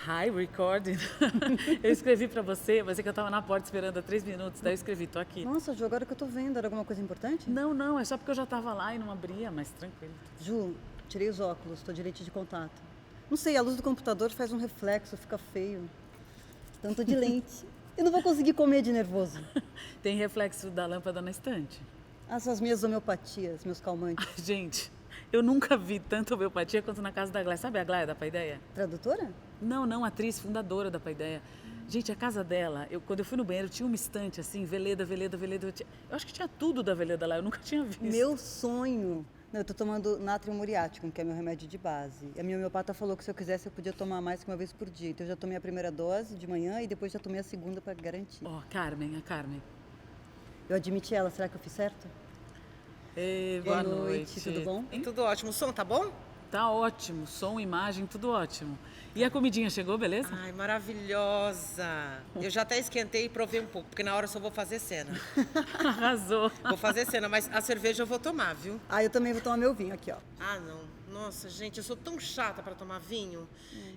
Hi, recording. Eu escrevi pra você, mas é que eu tava na porta esperando há 3 minutos, daí eu escrevi, tô aqui. Nossa, Ju, agora que eu tô vendo, era alguma coisa importante? Não, é só porque eu já tava lá e não abria, mas tranquilo. Ju, tirei os óculos, tô de lente de contato. Não sei, a luz do computador faz um reflexo, fica feio. Então tô de lente. Eu não vou conseguir comer de nervoso. Tem reflexo da lâmpada na estante. Essas minhas homeopatias, meus calmantes. Gente, eu nunca vi tanta homeopatia quanto na casa da Gláia. Sabe a Gláia da Paideia? Tradutora? Não, atriz, fundadora da Paideia. Gente, a casa dela, quando eu fui no banheiro, tinha uma estante assim, Veleda. Eu acho que tinha tudo da Veleda lá, eu nunca tinha visto. Meu sonho. Não, eu tô tomando natrium muriático, que é meu remédio de base. A minha homeopata falou que se eu quisesse eu podia tomar mais que uma vez por dia. Então eu já tomei a primeira dose de manhã e depois já tomei a segunda pra garantir. Ó, a Carmen. Eu admiti ela, será que eu fiz certo? Ei, Boa noite, tudo bom? Tudo ótimo. O som tá bom? Tá ótimo, som, imagem, tudo ótimo. E a comidinha chegou, beleza? Ai, maravilhosa. Eu já até esquentei e provei um pouco, porque na hora eu só vou fazer cena. Arrasou. Vou fazer cena, mas a cerveja eu vou tomar, viu? Ah, eu também vou tomar meu vinho aqui, ó. Ah, não. Nossa, gente, eu sou tão chata pra tomar vinho.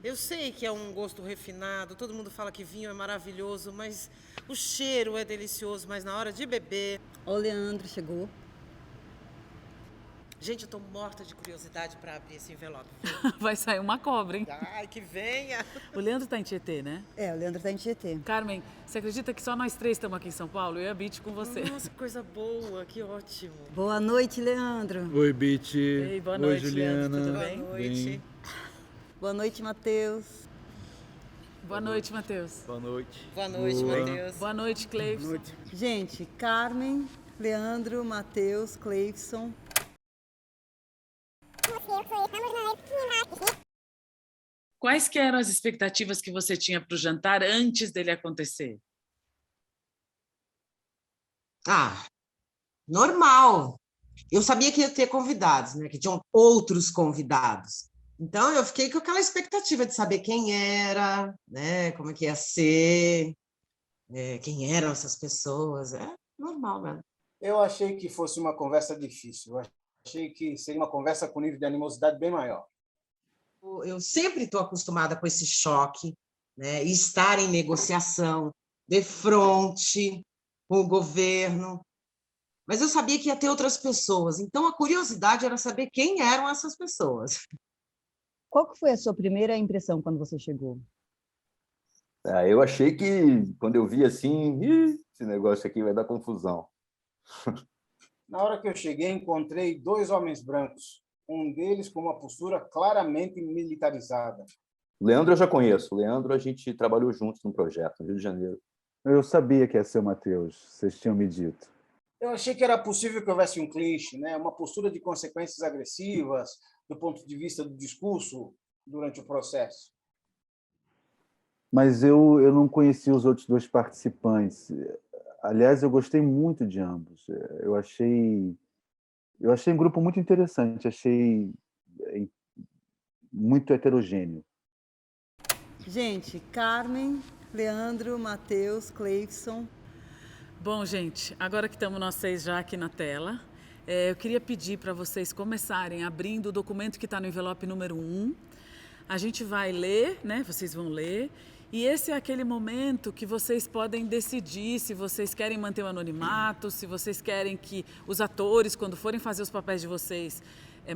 Eu sei que é um gosto refinado, todo mundo fala que vinho é maravilhoso, mas o cheiro é delicioso, mas na hora de beber... Ó, o Leandro chegou. Gente, eu tô morta de curiosidade pra abrir esse envelope, viu? Vai sair uma cobra, hein? Ai, que venha! O Leandro tá em Tietê, né? É, o Leandro tá em Tietê. Carmen, você acredita que só nós 3 estamos aqui em São Paulo? Eu e a Bit com você. Nossa, que coisa boa, que ótimo. Boa noite, Leandro. Oi, Bit. Ei, boa Oi, noite, Juliana. Leandro, tudo Boa bem? noite. Boa noite, Matheus. Boa noite, Matheus. Boa noite. Boa noite, Boa. Matheus. Boa noite, Cleison. Gente, Carmen, Leandro, Matheus, Cleison. Quais que eram as expectativas que você tinha para o jantar antes dele acontecer? Ah, normal. Eu sabia que ia ter convidados, né? Que tinham outros convidados. Então, eu fiquei com aquela expectativa de saber quem era, né? Como é que ia ser, quem eram essas pessoas. É normal, né? Eu achei que fosse uma conversa difícil. Eu achei que seria uma conversa com nível de animosidade bem maior. Eu sempre estou acostumada com esse choque, né? E estar em negociação, de frente com o governo. Mas eu sabia que ia ter outras pessoas. Então, a curiosidade era saber quem eram essas pessoas. Qual que foi a sua primeira impressão quando você chegou? Eu achei que, quando eu vi assim, esse negócio aqui vai dar confusão. Na hora que eu cheguei, encontrei 2 homens brancos. Um deles com uma postura claramente militarizada. O Leandro eu já conheço. O Leandro, a gente trabalhou juntos num projeto no Rio de Janeiro. Eu sabia que ia ser o Matheus, vocês tinham me dito. Eu achei que era possível que houvesse um clichê, né? Uma postura de consequências agressivas do ponto de vista do discurso durante o processo. Mas eu não conheci os outros 2 participantes. Aliás, eu gostei muito de ambos. Eu achei um grupo muito interessante, achei muito heterogêneo. Gente, Carmen, Leandro, Matheus, Cleison. Bom, gente, agora que estamos nós 6 já aqui na tela, eu queria pedir para vocês começarem abrindo o documento que está no envelope número 1. A gente vai ler, né? Vocês vão ler. E esse é aquele momento que vocês podem decidir se vocês querem manter o anonimato, se vocês querem que os atores, quando forem fazer os papéis de vocês,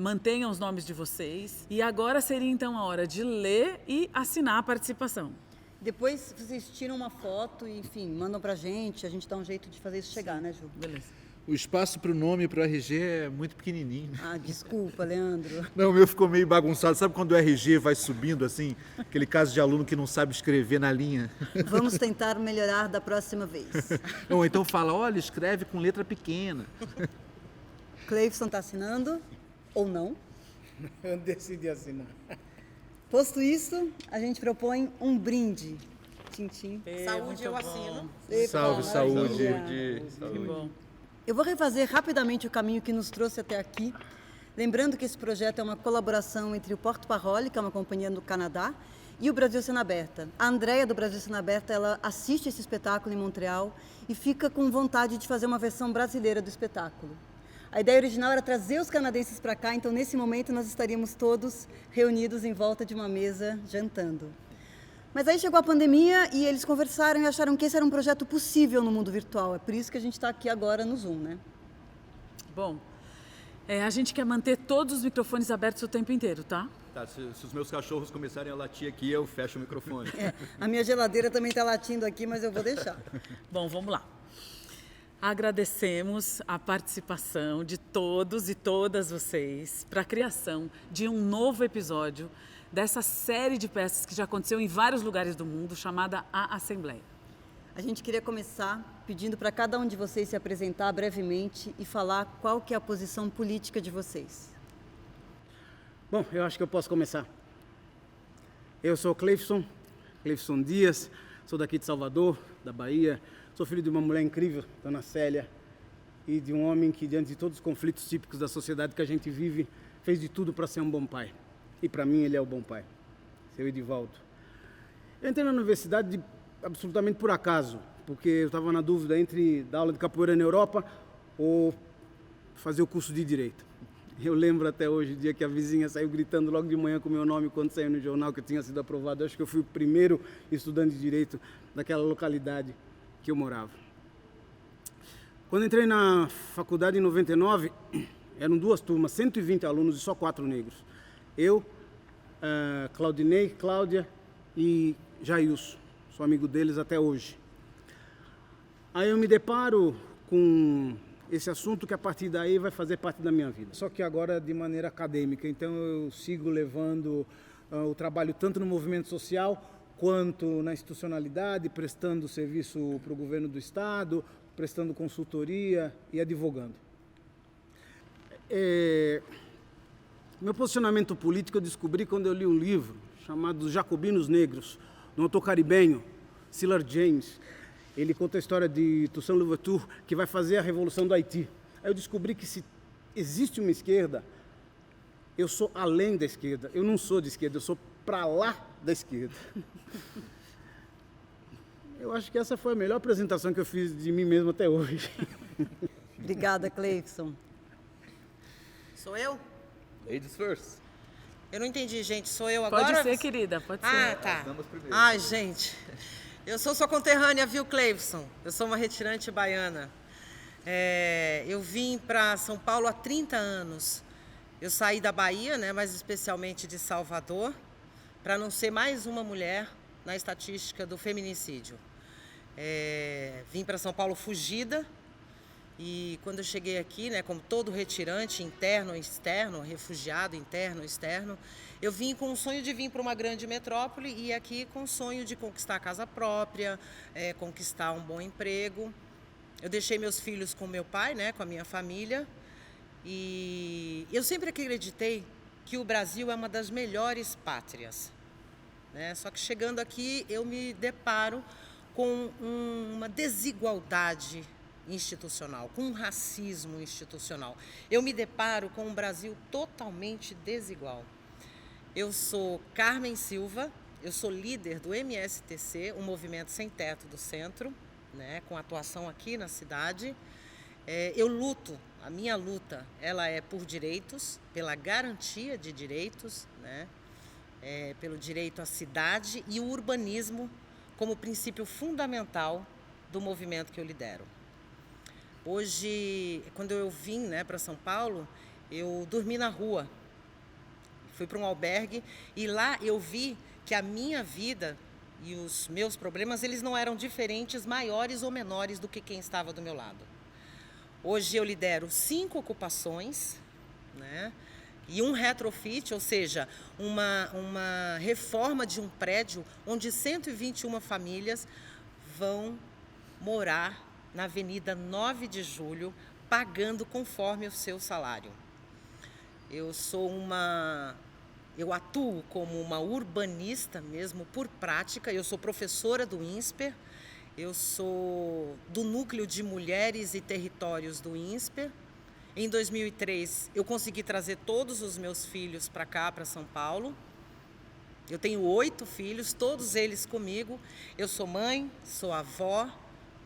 mantenham os nomes de vocês. E agora seria então a hora de ler e assinar a participação. Depois vocês tiram uma foto e, enfim, mandam pra gente. A gente dá um jeito de fazer isso chegar, né, Ju? Beleza. O espaço para o nome e para o RG é muito pequenininho. Ah, desculpa, Leandro. Não, o meu ficou meio bagunçado. Sabe quando o RG vai subindo assim? Aquele caso de aluno que não sabe escrever na linha. Vamos tentar melhorar da próxima vez. Ou então fala, olha, escreve com letra pequena. Cleison tá assinando? Ou não? Eu decidi assinar. Posto isso, a gente propõe um brinde. Tchim. Saúde, eu assino. Salve, saúde. Que bom. Eu vou refazer rapidamente o caminho que nos trouxe até aqui, lembrando que esse projeto é uma colaboração entre o Porto Parole, que é uma companhia do Canadá, e o Brasil Cena Aberta. A Andréia, do Brasil Cena Aberta, ela assiste esse espetáculo em Montreal e fica com vontade de fazer uma versão brasileira do espetáculo. A ideia original era trazer os canadenses para cá, então nesse momento nós estaríamos todos reunidos em volta de uma mesa jantando. Mas aí chegou a pandemia e eles conversaram e acharam que esse era um projeto possível no mundo virtual. É por isso que a gente está aqui agora no Zoom, né? Bom, a gente quer manter todos os microfones abertos o tempo inteiro, tá? Tá, se os meus cachorros começarem a latir aqui, eu fecho o microfone. A minha geladeira também está latindo aqui, mas eu vou deixar. Bom, vamos lá. Agradecemos a participação de todos e todas vocês para a criação de um novo episódio dessa série de peças que já aconteceu em vários lugares do mundo, chamada A Assembleia. A gente queria começar pedindo para cada um de vocês se apresentar brevemente e falar qual que é a posição política de vocês. Bom, eu acho que eu posso começar. Eu sou Cleifson Dias, sou daqui de Salvador, da Bahia. Sou filho de uma mulher incrível, Dona Célia, e de um homem que, diante de todos os conflitos típicos da sociedade que a gente vive, fez de tudo para ser um bom pai. E para mim ele é o bom pai, seu Edivaldo. Eu entrei na universidade absolutamente por acaso, porque eu estava na dúvida entre dar aula de capoeira na Europa ou fazer o curso de Direito. Eu lembro até hoje o dia que a vizinha saiu gritando logo de manhã com o meu nome quando saiu no jornal que eu tinha sido aprovado. Eu acho que eu fui o primeiro estudante de Direito daquela localidade que eu morava. Quando entrei na faculdade em 99, eram 2 turmas, 120 alunos e só 4 negros. Eu, Claudinei, Cláudia e Jailson. Sou amigo deles até hoje. Aí eu me deparo com esse assunto que a partir daí vai fazer parte da minha vida. Só que agora de maneira acadêmica. Então eu sigo levando o trabalho tanto no movimento social quanto na institucionalidade, prestando serviço para o governo do estado, prestando consultoria e advogando. Meu posicionamento político eu descobri quando eu li um livro chamado Jacobinos Negros, de um autor caribenho, Silar James. Ele conta a história de Toussaint Louverture, que vai fazer a Revolução do Haiti. Aí eu descobri que se existe uma esquerda, eu sou além da esquerda. Eu não sou de esquerda, eu sou para lá da esquerda. Eu acho que essa foi a melhor apresentação que eu fiz de mim mesmo até hoje. Obrigada, Cleifson. Sou eu? Ladies first. Eu não entendi, gente. Sou eu agora? Pode ser, querida, pode ser. Ah, tá. Vamos primeiro. Ai, gente. Eu sou sua conterrânea, viu, Cleifson? Eu sou uma retirante baiana. Eu vim para São Paulo há 30 anos. Eu saí da Bahia, né, mais especialmente de Salvador, para não ser mais uma mulher na estatística do feminicídio. Vim para São Paulo fugida e quando eu cheguei aqui, né, como todo retirante, interno e externo, refugiado interno e externo, eu vim com o sonho de vir para uma grande metrópole e aqui com o sonho de conquistar a casa própria, conquistar um bom emprego. Eu deixei meus filhos com meu pai, né, com a minha família, e eu sempre acreditei que o Brasil é uma das melhores pátrias, né? Só que chegando aqui eu me deparo com uma desigualdade institucional, com um racismo institucional. Eu me deparo com um Brasil totalmente desigual. Eu sou Carmen Silva, eu sou líder do MSTC, um movimento sem teto do centro, né, com atuação aqui na cidade. Eu luto, a minha luta, ela é por direitos, pela garantia de direitos, né, pelo direito à cidade e o urbanismo como princípio fundamental do movimento que eu lidero. Hoje, quando eu vim, né, para São Paulo, eu dormi na rua, fui para um albergue e lá eu vi que a minha vida e os meus problemas, eles não eram diferentes, maiores ou menores do que quem estava do meu lado. Hoje eu lidero 5 ocupações, né, e um retrofit, ou seja, uma reforma de um prédio onde 121 famílias vão morar na Avenida 9 de Julho, pagando conforme o seu salário. Eu atuo como uma urbanista mesmo por prática, eu sou professora do INSPER, eu sou do Núcleo de Mulheres e Territórios do INSPER. Em 2003, eu consegui trazer todos os meus filhos para cá, para São Paulo. Eu tenho 8 filhos, todos eles comigo. Eu sou mãe, sou avó,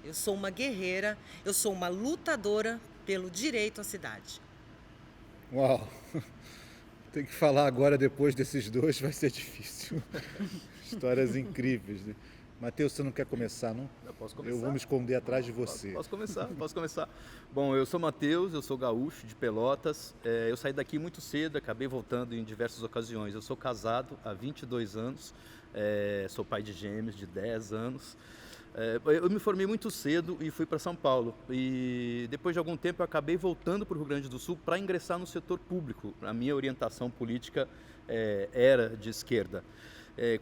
eu sou uma guerreira, eu sou uma lutadora pelo direito à cidade. Uau! Tem que falar agora, depois desses dois, vai ser difícil. Histórias incríveis, né? Matheus, você não quer começar, não? Eu posso começar? Eu vou me esconder atrás de você. Posso começar. Bom, eu sou Matheus, eu sou gaúcho de Pelotas. Eu saí daqui muito cedo, acabei voltando em diversas ocasiões. Eu sou casado há 22 anos, sou pai de gêmeos de 10 anos. Eu me formei muito cedo e fui para São Paulo. E depois de algum tempo eu acabei voltando para o Rio Grande do Sul para ingressar no setor público. A minha orientação política era de esquerda.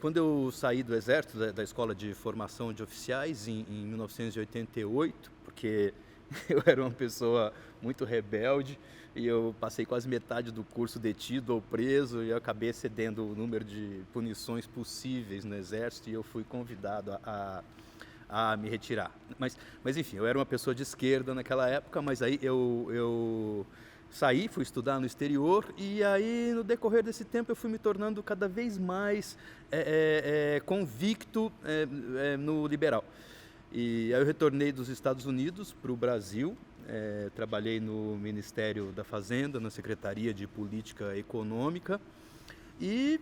Quando eu saí do Exército, da Escola de Formação de Oficiais, em 1988, porque eu era uma pessoa muito rebelde e eu passei quase metade do curso detido ou preso e eu acabei excedendo o número de punições possíveis no Exército e eu fui convidado a me retirar. Mas enfim, eu era uma pessoa de esquerda naquela época, mas aí eu saí, fui estudar no exterior e aí no decorrer desse tempo eu fui me tornando cada vez mais convicto no liberal. E aí eu retornei dos Estados Unidos para o Brasil, trabalhei no Ministério da Fazenda, na Secretaria de Política Econômica e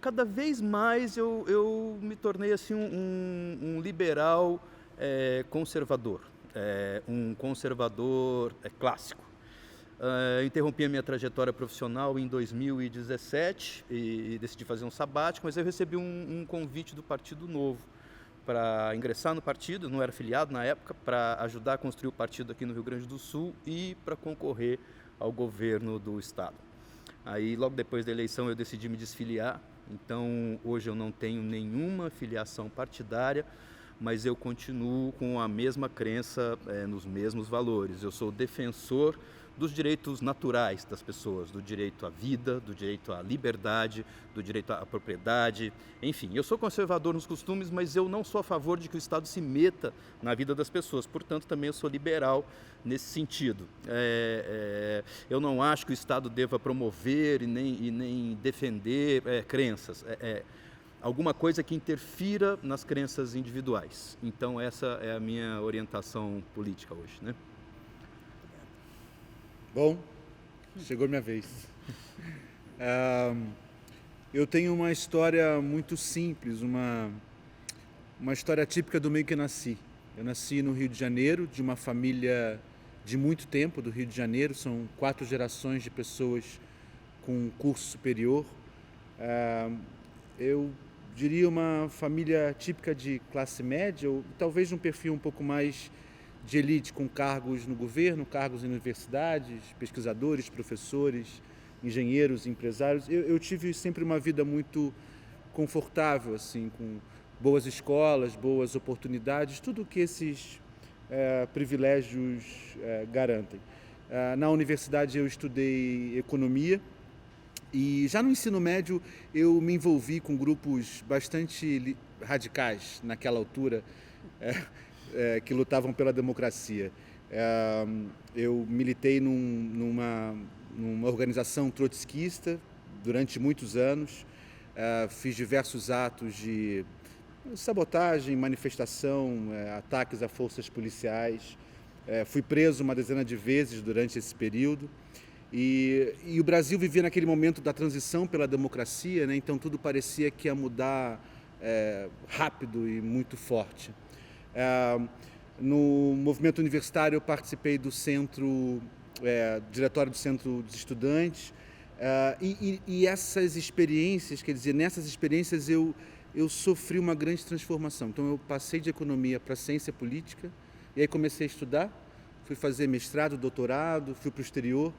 cada vez mais eu me tornei assim um liberal conservador, um conservador clássico. Interrompi a minha trajetória profissional em 2017 e decidi fazer um sabático, mas eu recebi um convite do Partido Novo para ingressar no partido, não era filiado na época, para ajudar a construir o partido aqui no Rio Grande do Sul e para concorrer ao governo do estado. Aí logo depois da eleição eu decidi me desfiliar, então hoje eu não tenho nenhuma filiação partidária, mas eu continuo com a mesma crença nos mesmos valores. Eu sou defensor dos direitos naturais das pessoas, do direito à vida, do direito à liberdade, do direito à propriedade, enfim. Eu sou conservador nos costumes, mas eu não sou a favor de que o Estado se meta na vida das pessoas, portanto também eu sou liberal nesse sentido. Eu não acho que o Estado deva promover e nem defender crenças, alguma coisa que interfira nas crenças individuais. Então essa é a minha orientação política hoje, né? Bom, chegou minha vez. Eu tenho uma história muito simples, uma história típica do meio que nasci. Eu nasci no Rio de Janeiro, de uma família de muito tempo do Rio de Janeiro, são 4 gerações de pessoas com curso superior. Eu diria uma família típica de classe média, ou talvez um perfil um pouco mais de elite, com cargos no governo, cargos em universidades, pesquisadores, professores, engenheiros, empresários. Eu tive sempre uma vida muito confortável, assim, com boas escolas, boas oportunidades, tudo que esses privilégios garantem. Na universidade eu estudei economia e já no ensino médio eu me envolvi com grupos bastante radicais naquela altura, que lutavam pela democracia. Eu militei numa organização trotskista durante muitos anos, fiz diversos atos de sabotagem, manifestação, ataques a forças policiais, fui preso uma dezena de vezes durante esse período e o Brasil vivia naquele momento da transição pela democracia, né? Então tudo parecia que ia mudar rápido e muito forte. No movimento universitário eu participei do diretório do Centro dos Estudantes, e essas experiências, quer dizer, nessas experiências eu sofri uma grande transformação. Então eu passei de economia para ciência política e aí comecei a estudar, fui fazer mestrado, doutorado, fui para o exterior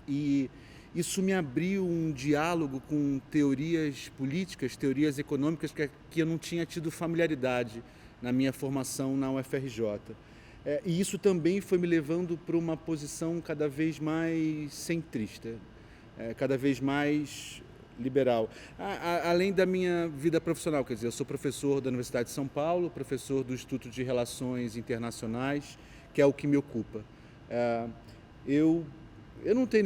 e isso me abriu um diálogo com teorias políticas, teorias econômicas que eu não tinha tido familiaridade na minha formação na UFRJ. E isso também foi me levando para uma posição cada vez mais centrista, cada vez mais liberal. Além da minha vida profissional, quer dizer, eu sou professor da Universidade de São Paulo, professor do Instituto de Relações Internacionais, que é o que me ocupa. Eu não tenho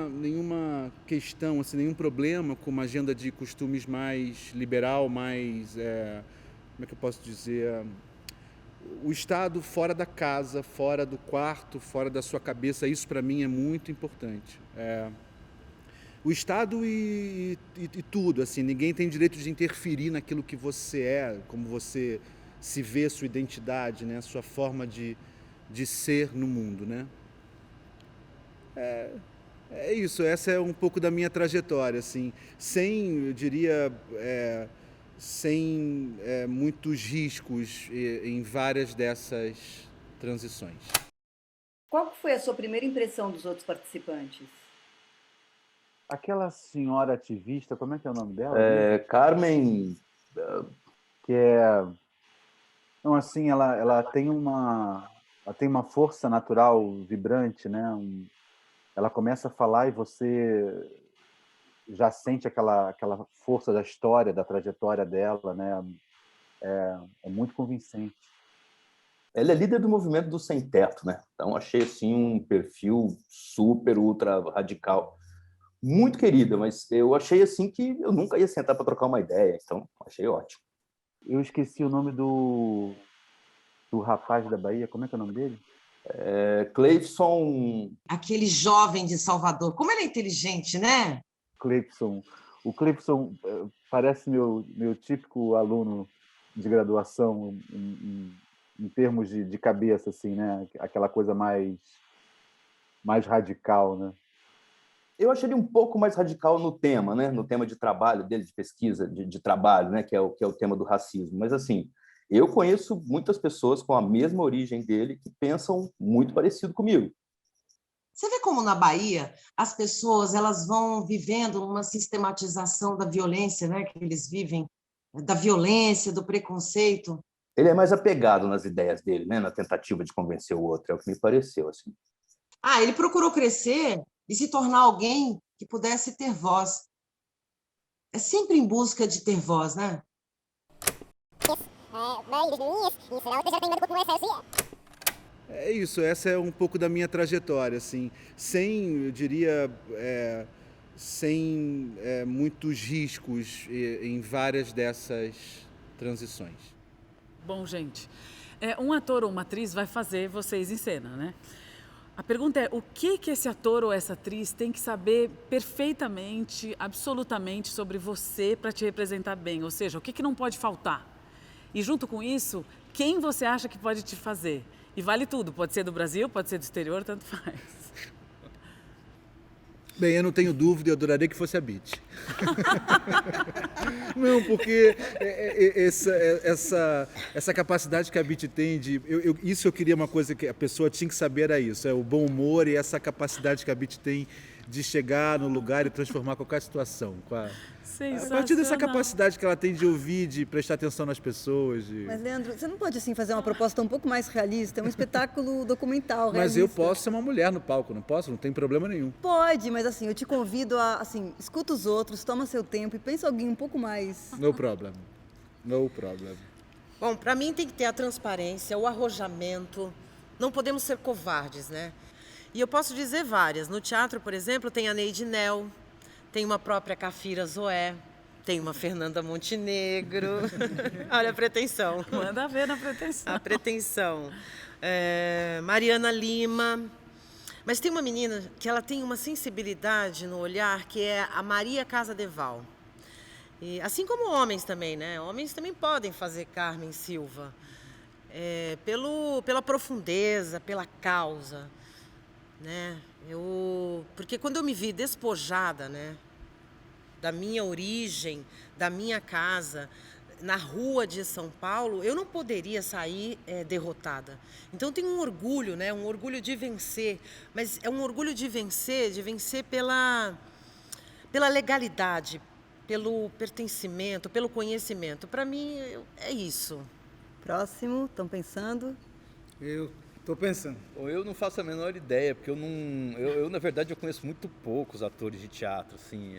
nenhuma questão, assim, nenhum problema com uma agenda de costumes mais liberal, mais... como é que eu posso dizer? o estado fora da casa, fora do quarto, fora da sua cabeça, isso para mim é muito importante. O estado e tudo, assim, ninguém tem direito de interferir naquilo que você é, como você se vê, sua identidade, né? Sua forma de ser no mundo, né? É isso, essa é um pouco da minha trajetória, assim, sem, eu diria, sem muitos riscos em várias dessas transições. Qual foi a sua primeira impressão dos outros participantes? Aquela senhora ativista, como é que é o nome dela? Carmen, Que é... Não, assim, ela tem uma força natural vibrante, né? Ela começa a falar e você já sente aquela força da história, da trajetória dela, né? É muito convincente. ela é líder do movimento do Sem Teto, né? Então achei assim um perfil super ultra radical, muito querida, mas eu achei assim que eu nunca ia sentar para trocar uma ideia, então achei ótimo. Eu esqueci o nome do rapaz da Bahia, como é que é o nome dele? Cleifson. Aquele jovem de Salvador, como ele é inteligente, né? Cleifson. O Cleifson parece meu típico aluno de graduação em termos de cabeça, assim, né? Aquela coisa mais radical, né? Eu achei ele um pouco mais radical no tema, né? No tema de trabalho dele, de pesquisa de trabalho, né? Que é o tema do racismo. Mas, assim, eu conheço muitas pessoas com a mesma origem dele que pensam muito parecido comigo. Você vê como na Bahia as pessoas elas vão vivendo uma sistematização da violência, né? Que eles vivem, da violência, do preconceito. Ele é mais apegado nas ideias dele, né? Na tentativa de convencer o outro, é o que me pareceu, assim. Ele procurou crescer e se tornar alguém que pudesse ter voz. É sempre em busca de ter voz, né? É isso, essa é um pouco da minha trajetória, assim, sem, eu diria, sem muitos riscos em várias dessas transições. Bom, gente, um ator ou uma atriz vai fazer vocês em cena, né? A pergunta é, o que esse ator ou essa atriz tem que saber perfeitamente, absolutamente sobre você para te representar bem? Ou seja, o que não pode faltar? E junto com isso, quem você acha que pode te fazer? E vale tudo, pode ser do Brasil, pode ser do exterior, tanto faz. Bem, eu não tenho dúvida, eu adoraria que fosse a Bit. Não, porque essa capacidade que a Bit tem de... Isso eu queria, uma coisa que a pessoa tinha que saber, era isso, o bom humor e essa capacidade que a Bit tem de chegar no lugar e transformar qualquer situação. A partir dessa capacidade que ela tem de ouvir, de prestar atenção nas pessoas. Mas, Leandro, você não pode assim fazer uma proposta um pouco mais realista? É um espetáculo documental, realista. Mas eu posso ser uma mulher no palco, não posso? Não tem problema nenhum. Pode, mas assim, eu te convido a, assim, escuta os outros, toma seu tempo e pensa alguém um pouco mais... No problem. No problem. Bom, para mim tem que ter a transparência, o arrojamento. Não podemos ser covardes, né? E eu posso dizer várias. No teatro, por exemplo, tem a Neide Nel, tem uma própria Cafira Zoé, tem uma Fernanda Montenegro. Olha a pretensão. Manda ver na pretensão. A pretensão. Mariana Lima. Mas tem uma menina que ela tem uma sensibilidade no olhar, que é a Maria Casadeval. E, assim como homens também, né? Homens também podem fazer Carmen Silva. Pela profundeza, pela causa. Né? Porque quando eu me vi despojada, né, da minha origem, da minha casa, na rua de São Paulo, eu não poderia sair derrotada. Então eu tenho um orgulho, né, um orgulho de vencer, mas é um orgulho de vencer pela legalidade, pelo pertencimento, pelo conhecimento. Para mim é isso. Próximo, estão pensando? Eu estou pensando. Bom, eu não faço a menor ideia, porque eu na verdade, eu conheço muito poucos atores de teatro, assim.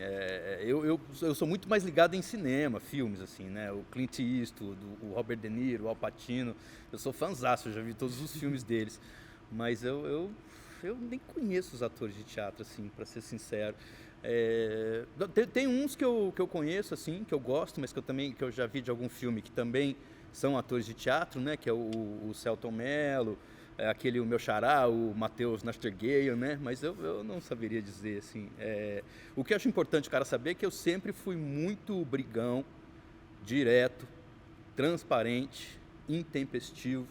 Eu sou muito mais ligado em cinema, filmes, assim, né? O Clint Eastwood, o Robert De Niro, o Al Pacino. Eu sou fãzaço, eu já vi todos os filmes deles. Mas eu nem conheço os atores de teatro, assim, para ser sincero. Tem uns que eu conheço, assim, que eu gosto, mas que eu já vi de algum filme que também são atores de teatro, né? Que é o Selton Mello, o meu xará, o Matheus Nastergaile, né? Mas eu não saberia dizer, assim. O que eu acho importante o cara saber é que eu sempre fui muito brigão, direto, transparente, intempestivo.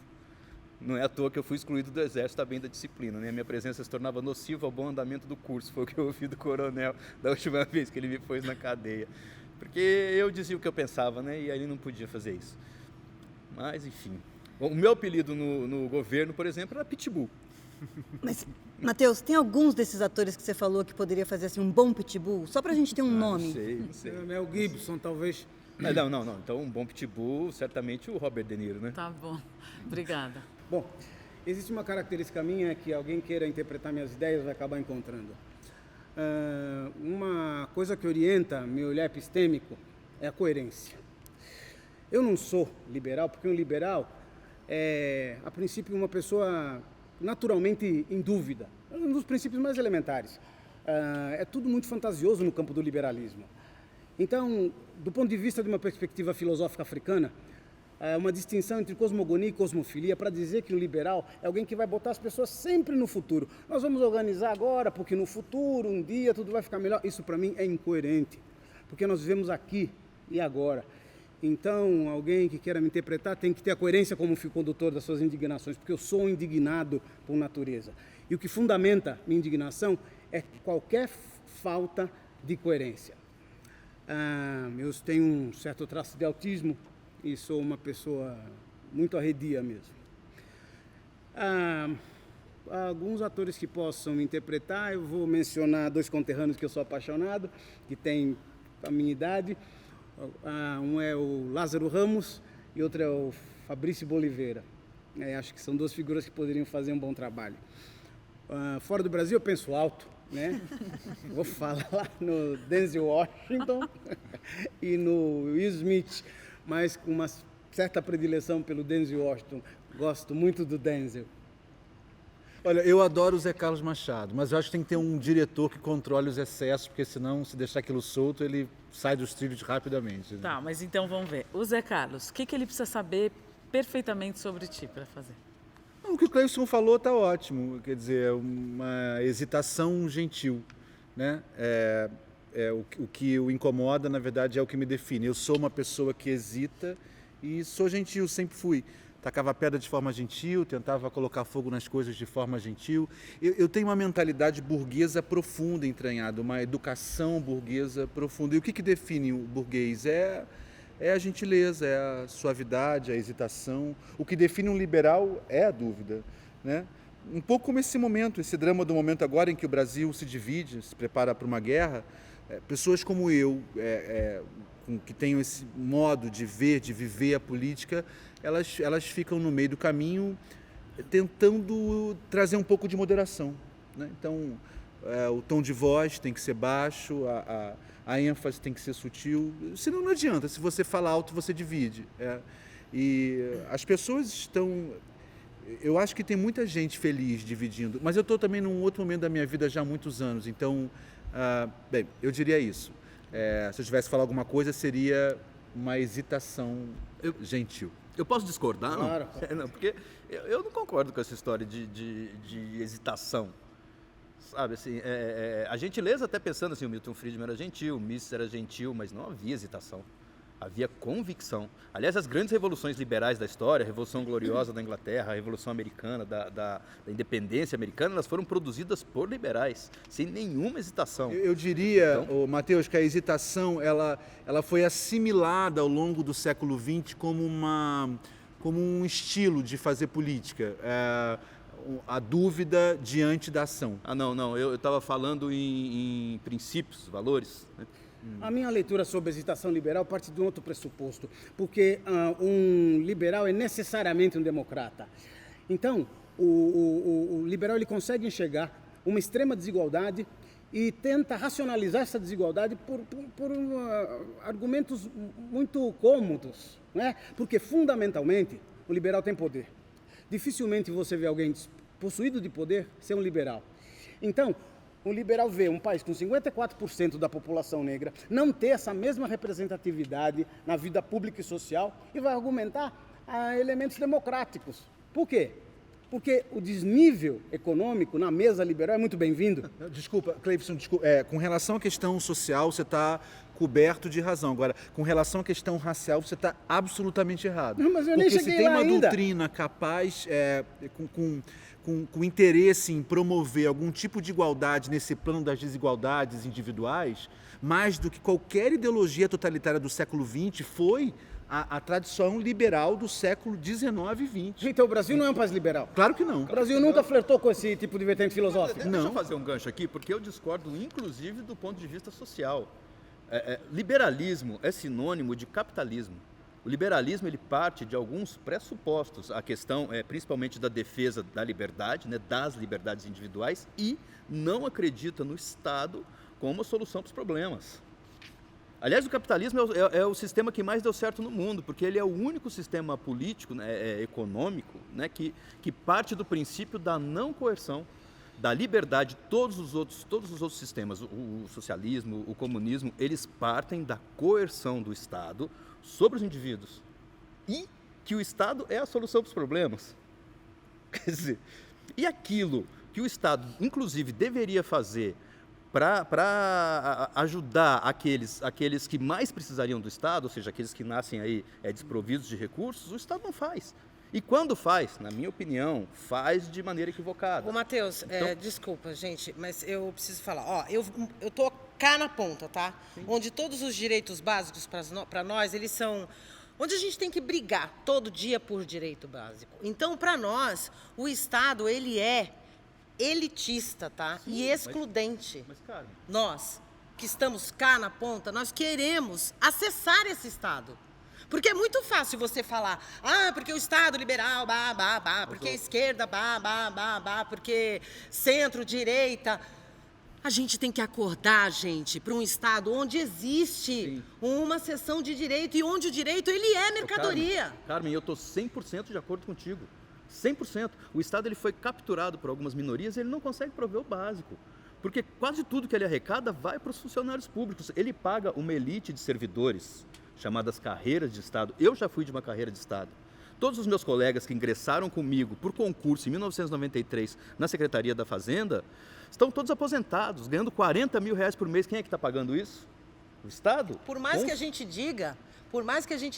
Não é à toa que eu fui excluído do Exército, tá bem da disciplina, né? A minha presença se tornava nociva ao bom andamento do curso. Foi o que eu ouvi do coronel da última vez que ele me pôs na cadeia. Porque eu dizia o que eu pensava, né? E aí ele não podia fazer isso. Mas, enfim. O meu apelido no governo, por exemplo, era Pitbull. Mas, Matheus, tem alguns desses atores que você falou que poderia fazer assim, um bom Pitbull? Só pra gente ter um nome. Não sei. Mel Gibson, talvez. Não. Então, um bom Pitbull, certamente o Robert De Niro, né? Tá bom. Obrigada. Bom, existe uma característica minha que alguém queira interpretar minhas ideias vai acabar encontrando. Uma coisa que orienta meu olhar epistêmico é a coerência. Eu não sou liberal, porque um liberal é, a princípio, uma pessoa naturalmente em dúvida. É um dos princípios mais elementares. É tudo muito fantasioso no campo do liberalismo. Então, do ponto de vista de uma perspectiva filosófica africana, uma distinção entre cosmogonia e cosmofilia para dizer que o liberal é alguém que vai botar as pessoas sempre no futuro. Nós vamos organizar agora, porque no futuro, um dia, tudo vai ficar melhor. Isso, para mim, é incoerente, porque nós vivemos aqui e agora. Então, alguém que queira me interpretar tem que ter a coerência como fio condutor das suas indignações, porque eu sou indignado por natureza. E o que fundamenta minha indignação é qualquer falta de coerência. Eu tenho um certo traço de autismo e sou uma pessoa muito arredia mesmo. Alguns atores que possam me interpretar, eu vou mencionar 2 conterrâneos que eu sou apaixonado, que têm a minha idade. Um é o Lázaro Ramos e outro é o Fabrício Boliveira. Acho que são 2 figuras que poderiam fazer um bom trabalho. Fora do Brasil eu penso alto, né? Vou falar lá no Denzel Washington e no Will Smith, mas com uma certa predileção pelo Denzel Washington. Gosto muito do Denzel. Olha, eu adoro o Zé Carlos Machado, mas eu acho que tem que ter um diretor que controle os excessos, porque senão, se deixar aquilo solto, ele sai dos trilhos rapidamente. Né? Tá, mas então vamos ver. O Zé Carlos, o que ele precisa saber perfeitamente sobre ti para fazer? O que o Cleison falou está ótimo, quer dizer, uma hesitação gentil, né? O que o incomoda, na verdade, é o que me define. Eu sou uma pessoa que hesita e sou gentil, sempre fui. Tacava pedra de forma gentil, tentava colocar fogo nas coisas de forma gentil. Eu tenho uma mentalidade burguesa profunda, entranhada, uma educação burguesa profunda. E o que define o burguês? É a gentileza, é a suavidade, a hesitação. O que define um liberal é a dúvida, né? Um pouco como esse momento, esse drama do momento agora em que o Brasil se divide, se prepara para uma guerra. Pessoas como eu, que tenham esse modo de ver, de viver a política, elas ficam no meio do caminho tentando trazer um pouco de moderação, né? Então, o tom de voz tem que ser baixo, a ênfase tem que ser sutil, senão não adianta, se você fala alto você divide. E as pessoas estão... Eu acho que tem muita gente feliz dividindo, mas eu estou também num outro momento da minha vida já há muitos anos, então, bem, eu diria isso. Se eu tivesse que falar alguma coisa, seria uma hesitação gentil. Eu posso discordar, não? Claro. Não, porque eu não concordo com essa história de hesitação. Sabe, assim, a gentileza, até pensando assim, o Milton Friedman era gentil, o Mises era gentil, mas não havia hesitação. Havia convicção. Aliás, as grandes revoluções liberais da história, a Revolução Gloriosa da Inglaterra, a Revolução Americana, da Independência Americana, elas foram produzidas por liberais, sem nenhuma hesitação. Eu diria, então, Matheus, que a hesitação ela foi assimilada ao longo do século XX como um estilo de fazer política. A dúvida diante da ação. Não, eu estava falando em princípios, valores, né? A minha leitura sobre a hesitação liberal parte de um outro pressuposto, porque um liberal é necessariamente um democrata. Então, o liberal ele consegue enxergar uma extrema desigualdade e tenta racionalizar essa desigualdade por argumentos muito cômodos, né? Porque, fundamentalmente, o liberal tem poder. Dificilmente você vê alguém possuído de poder ser um liberal. Então, o liberal vê um país com 54% da população negra não ter essa mesma representatividade na vida pública e social e vai argumentar a elementos democráticos. Por quê? Porque o desnível econômico na mesa liberal é muito bem-vindo. Desculpa, Cleifson, com relação à questão social, você está coberto de razão. Agora, com relação à questão racial, você está absolutamente errado. Não, mas eu nem Porque se cheguei tem lá uma ainda. doutrina capaz, com interesse em promover algum tipo de igualdade nesse plano das desigualdades individuais, mais do que qualquer ideologia totalitária do século XX, foi a tradição liberal do século XIX e XX. Então o Brasil não é um país liberal. Claro que não. O Brasil nunca flertou com esse tipo de vertente filosófica. Deixa eu fazer um gancho aqui, porque eu discordo, inclusive, do ponto de vista social. Liberalismo é sinônimo de capitalismo. O liberalismo ele parte de alguns pressupostos. A questão é principalmente da defesa da liberdade, né, das liberdades individuais, e não acredita no Estado como a solução para os problemas. Aliás, o capitalismo é o sistema que mais deu certo no mundo, porque ele é o único sistema político, né, econômico, né, que parte do princípio da não coerção, da liberdade. Todos os outros sistemas, o socialismo, o comunismo, eles partem da coerção do Estado sobre os indivíduos. E que o Estado é a solução para os problemas. Quer dizer, e aquilo que o Estado, inclusive, deveria fazer para ajudar aqueles que mais precisariam do Estado, ou seja, aqueles que nascem aí desprovidos de recursos, o Estado não faz. E quando faz, na minha opinião, faz de maneira equivocada. Ô, Matheus, Então, desculpa, gente, mas eu preciso falar. Ó, eu tô cá na ponta, tá? Sim. Onde todos os direitos básicos para nós, eles são... Onde a gente tem que brigar todo dia por direito básico. Então, para nós, o Estado, ele é elitista, tá? Sim, e excludente. Mas, Carmen, nós, que estamos cá na ponta, nós queremos acessar esse Estado. Porque é muito fácil você falar, porque o Estado liberal, porque a esquerda, porque centro, direita. A gente tem que acordar, gente, para um Estado onde existe uma seção de direito e onde o direito, ele é mercadoria. Carmen, eu estou 100% de acordo contigo. 100%. O Estado ele foi capturado por algumas minorias e ele não consegue prover o básico. Porque quase tudo que ele arrecada vai para os funcionários públicos. Ele paga uma elite de servidores, chamadas carreiras de Estado. Eu já fui de uma carreira de Estado. Todos os meus colegas que ingressaram comigo por concurso em 1993 na Secretaria da Fazenda estão todos aposentados, ganhando R$40 mil por mês. Quem é que está pagando isso? O Estado? Por mais que a gente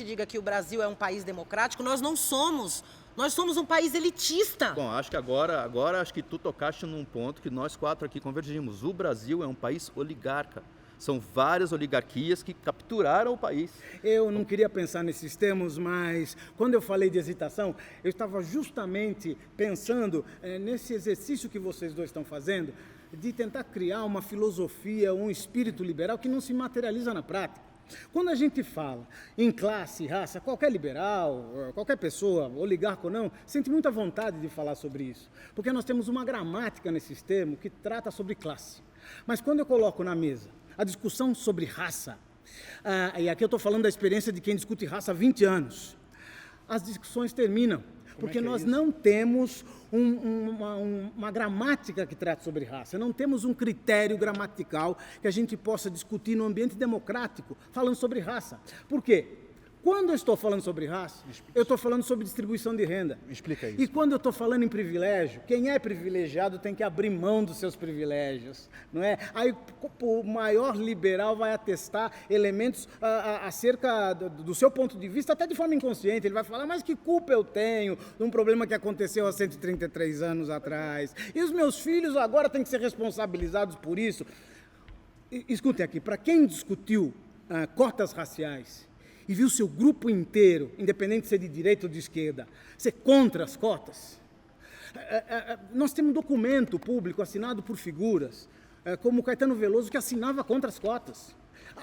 diga que o Brasil é um país democrático, nós não somos. Nós somos um país elitista. Bom, acho que agora acho que tu tocaste num ponto que nós quatro aqui convergimos. O Brasil é um país oligarca. São várias oligarquias que capturaram o país. Eu não queria pensar nesses termos, mas quando eu falei de hesitação, eu estava justamente pensando nesse exercício que vocês dois estão fazendo, de tentar criar uma filosofia, um espírito liberal que não se materializa na prática. Quando a gente fala em classe, raça, qualquer liberal, qualquer pessoa, oligarca ou não, sente muita vontade de falar sobre isso. Porque nós temos uma gramática nesses termos que trata sobre classe. Mas quando eu coloco na mesa a discussão sobre raça, e aqui eu estou falando da experiência de quem discute raça há 20 anos, as discussões terminam. Porque nós não temos uma gramática que trate sobre raça, não temos um critério gramatical que a gente possa discutir no ambiente democrático falando sobre raça. Por quê? Quando eu estou falando sobre raça, eu estou falando sobre distribuição de renda. Explica isso. E quando eu estou falando em privilégio, quem é privilegiado tem que abrir mão dos seus privilégios, não é? Aí o maior liberal vai atestar elementos acerca do seu ponto de vista, até de forma inconsciente. Ele vai falar, mas que culpa eu tenho de um problema que aconteceu há 133 anos atrás? E os meus filhos agora têm que ser responsabilizados por isso? Escutem aqui, para quem discutiu cotas raciais, e viu seu grupo inteiro, independente de ser de direita ou de esquerda, ser contra as cotas. Nós temos um documento público assinado por figuras, como o Caetano Veloso, que assinava contra as cotas.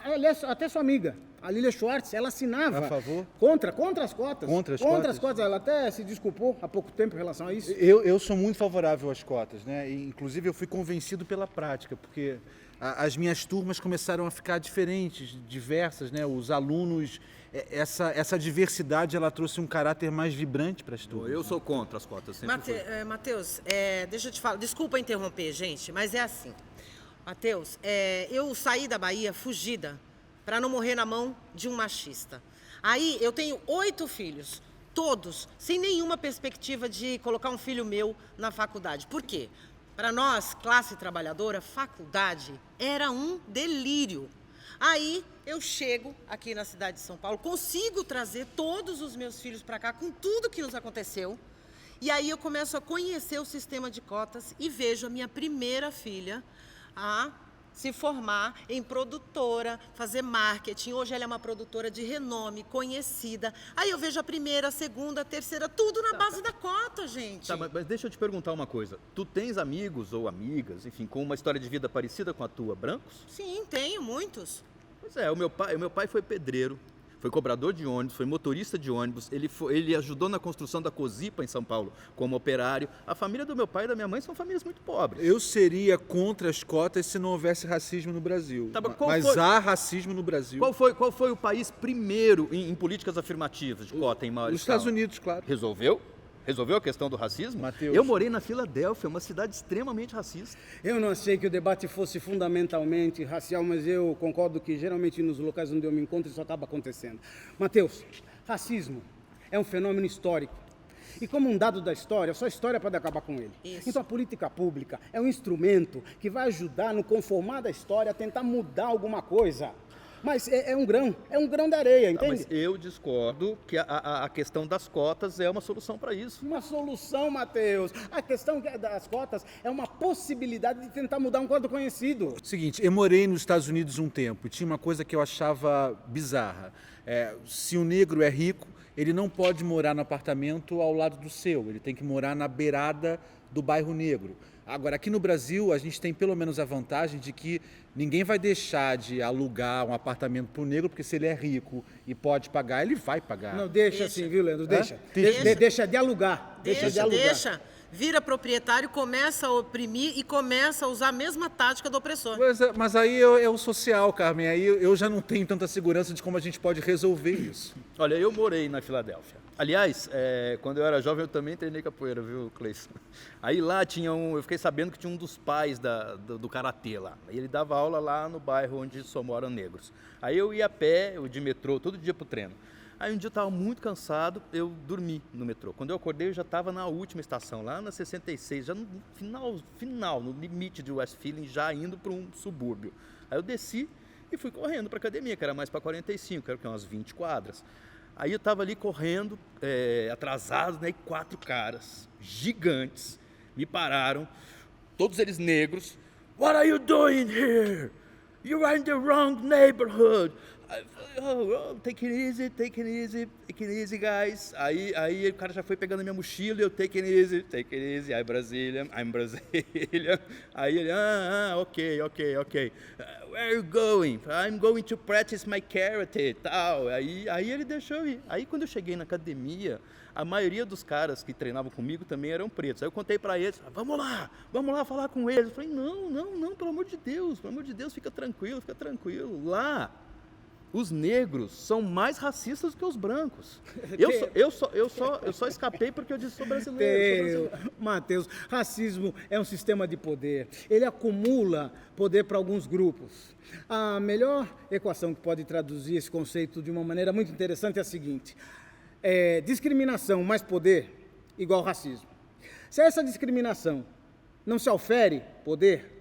Aliás, até sua amiga, a Lília Schwartz, ela assinava a favor? Contra as cotas. Contra as cotas. Ela até se desculpou há pouco tempo em relação a isso. Eu sou muito favorável às cotas, né? E, inclusive, eu fui convencido pela prática, porque as minhas turmas começaram a ficar diferentes, diversas, né? Os alunos, essa diversidade, ela trouxe um caráter mais vibrante para as turmas. Eu sou contra as cotas, sempre fui. Matheus, deixa eu te falar, desculpa interromper, gente, mas é assim. Matheus, eu saí da Bahia fugida para não morrer na mão de um machista. Aí eu tenho 8 filhos, todos, sem nenhuma perspectiva de colocar um filho meu na faculdade. Por quê? Para nós, classe trabalhadora, faculdade era um delírio. Aí eu chego aqui na cidade de São Paulo, consigo trazer todos os meus filhos para cá com tudo que nos aconteceu. E aí eu começo a conhecer o sistema de cotas e vejo a minha primeira filha a se formar em produtora, fazer marketing. Hoje ela é uma produtora de renome, conhecida. Aí eu vejo a primeira, a segunda, a terceira, tudo na base da cota, gente. Tá, mas deixa eu te perguntar uma coisa. Tu tens amigos ou amigas, enfim, com uma história de vida parecida com a tua, brancos? Sim, tenho muitos. Pois é, o meu pai foi pedreiro, foi cobrador de ônibus, foi motorista de ônibus, ele ajudou na construção da Cosipa em São Paulo como operário. A família do meu pai e da minha mãe são famílias muito pobres. Eu seria contra as cotas se não houvesse racismo no Brasil. Tá, mas há racismo no Brasil. Qual foi o país primeiro em políticas afirmativas de cota em maior Os escala? Estados Unidos, claro. Resolveu a questão do racismo? Mateus. Eu morei na Filadélfia, uma cidade extremamente racista. Eu não achei que o debate fosse fundamentalmente racial, mas eu concordo que geralmente nos locais onde eu me encontro isso acaba acontecendo. Mateus, racismo é um fenômeno histórico. E como um dado da história, só a história pode acabar com ele. Isso. Então a política pública é um instrumento que vai ajudar no conformar da história a tentar mudar alguma coisa. Mas é um grão de areia, entende? Mas eu discordo que a questão das cotas é uma solução para isso. Uma solução, Mateus. A questão das cotas é uma possibilidade de tentar mudar um quadro conhecido. Seguinte, eu morei nos Estados Unidos um tempo e tinha uma coisa que eu achava bizarra. Se o negro é rico, ele não pode morar no apartamento ao lado do seu, ele tem que morar na beirada do bairro negro. Agora, aqui no Brasil, a gente tem pelo menos a vantagem de que ninguém vai deixar de alugar um apartamento para o negro, porque se ele é rico e pode pagar, ele vai pagar. Não, deixa assim, viu, Leandro? Deixa. Deixa. Deixa de alugar. Deixa. Vira proprietário, começa a oprimir e começa a usar a mesma tática do opressor. Mas aí é o social, Carmen. Aí eu já não tenho tanta segurança de como a gente pode resolver isso. Olha, eu morei na Filadélfia. Aliás, quando eu era jovem eu também treinei capoeira, viu, Cleison? Aí lá eu fiquei sabendo que tinha um dos pais do karatê lá. E ele dava aula lá no bairro onde só moram negros. Aí eu ia a pé, de metrô, todo dia pro treino. Aí um dia eu estava muito cansado, eu dormi no metrô. Quando eu acordei, eu já estava na última estação, lá na 66, já no final, no limite de West Philly, já indo para um subúrbio. Aí eu desci e fui correndo para a academia, que era mais para 45, que era umas 20 quadras. Aí eu estava ali correndo, atrasado, né, e 4 caras gigantes me pararam, todos eles negros. What are you doing here? You are in the wrong neighborhood. Take it easy, guys. Aí o cara já foi pegando a minha mochila e eu take it easy, I'm Brazilian. Aí ele, ok. Where are you going? I'm going to practice my karate, tal. Aí ele deixou eu ir. Aí quando eu cheguei na academia, a maioria dos caras que treinavam comigo também eram pretos. Aí eu contei pra eles, vamos lá falar com eles. Eu falei, não, pelo amor de Deus, fica tranquilo. Lá, os negros são mais racistas que os brancos. Eu só escapei porque eu disse sou brasileiro. Mateus, racismo é um sistema de poder. Ele acumula poder para alguns grupos. A melhor equação que pode traduzir esse conceito de uma maneira muito interessante é a seguinte: discriminação mais poder igual racismo. Se essa discriminação não se ofere poder,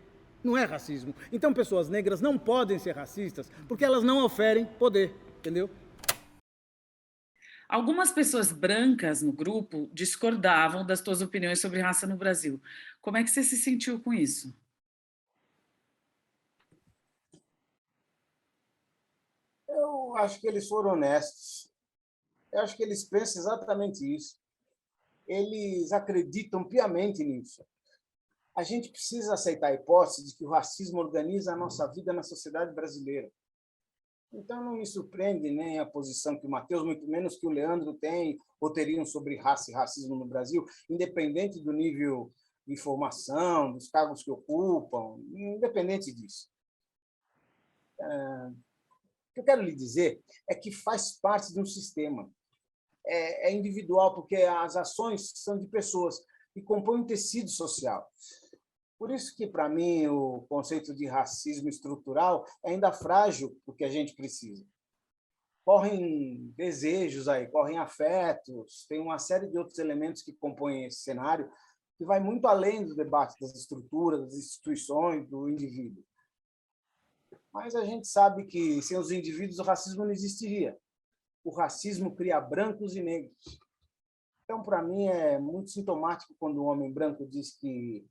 não é racismo. Então, pessoas negras não podem ser racistas porque elas não oferem poder, entendeu? Algumas pessoas brancas no grupo discordavam das tuas opiniões sobre raça no Brasil. Como é que você se sentiu com isso? Eu acho que eles foram honestos. Eu acho que eles pensam exatamente isso. Eles acreditam piamente nisso. A gente precisa aceitar a hipótese de que o racismo organiza a nossa vida na sociedade brasileira. Então, não me surpreende nem a posição que o Mateus, muito menos que o Leandro tem ou teriam sobre raça e racismo no Brasil, independente do nível de formação, dos cargos que ocupam, independente disso. O que eu quero lhe dizer é que faz parte de um sistema. É individual, porque as ações são de pessoas e compõem um tecido social. Por isso que, para mim, o conceito de racismo estrutural é ainda frágil, porque a gente precisa. correm desejos aí, correm afetos, tem uma série de outros elementos que compõem esse cenário que vai muito além do debate das estruturas, das instituições, do indivíduo. Mas a gente sabe que sem os indivíduos o racismo não existiria. O racismo cria brancos e negros. Então, para mim, é muito sintomático quando um homem branco diz que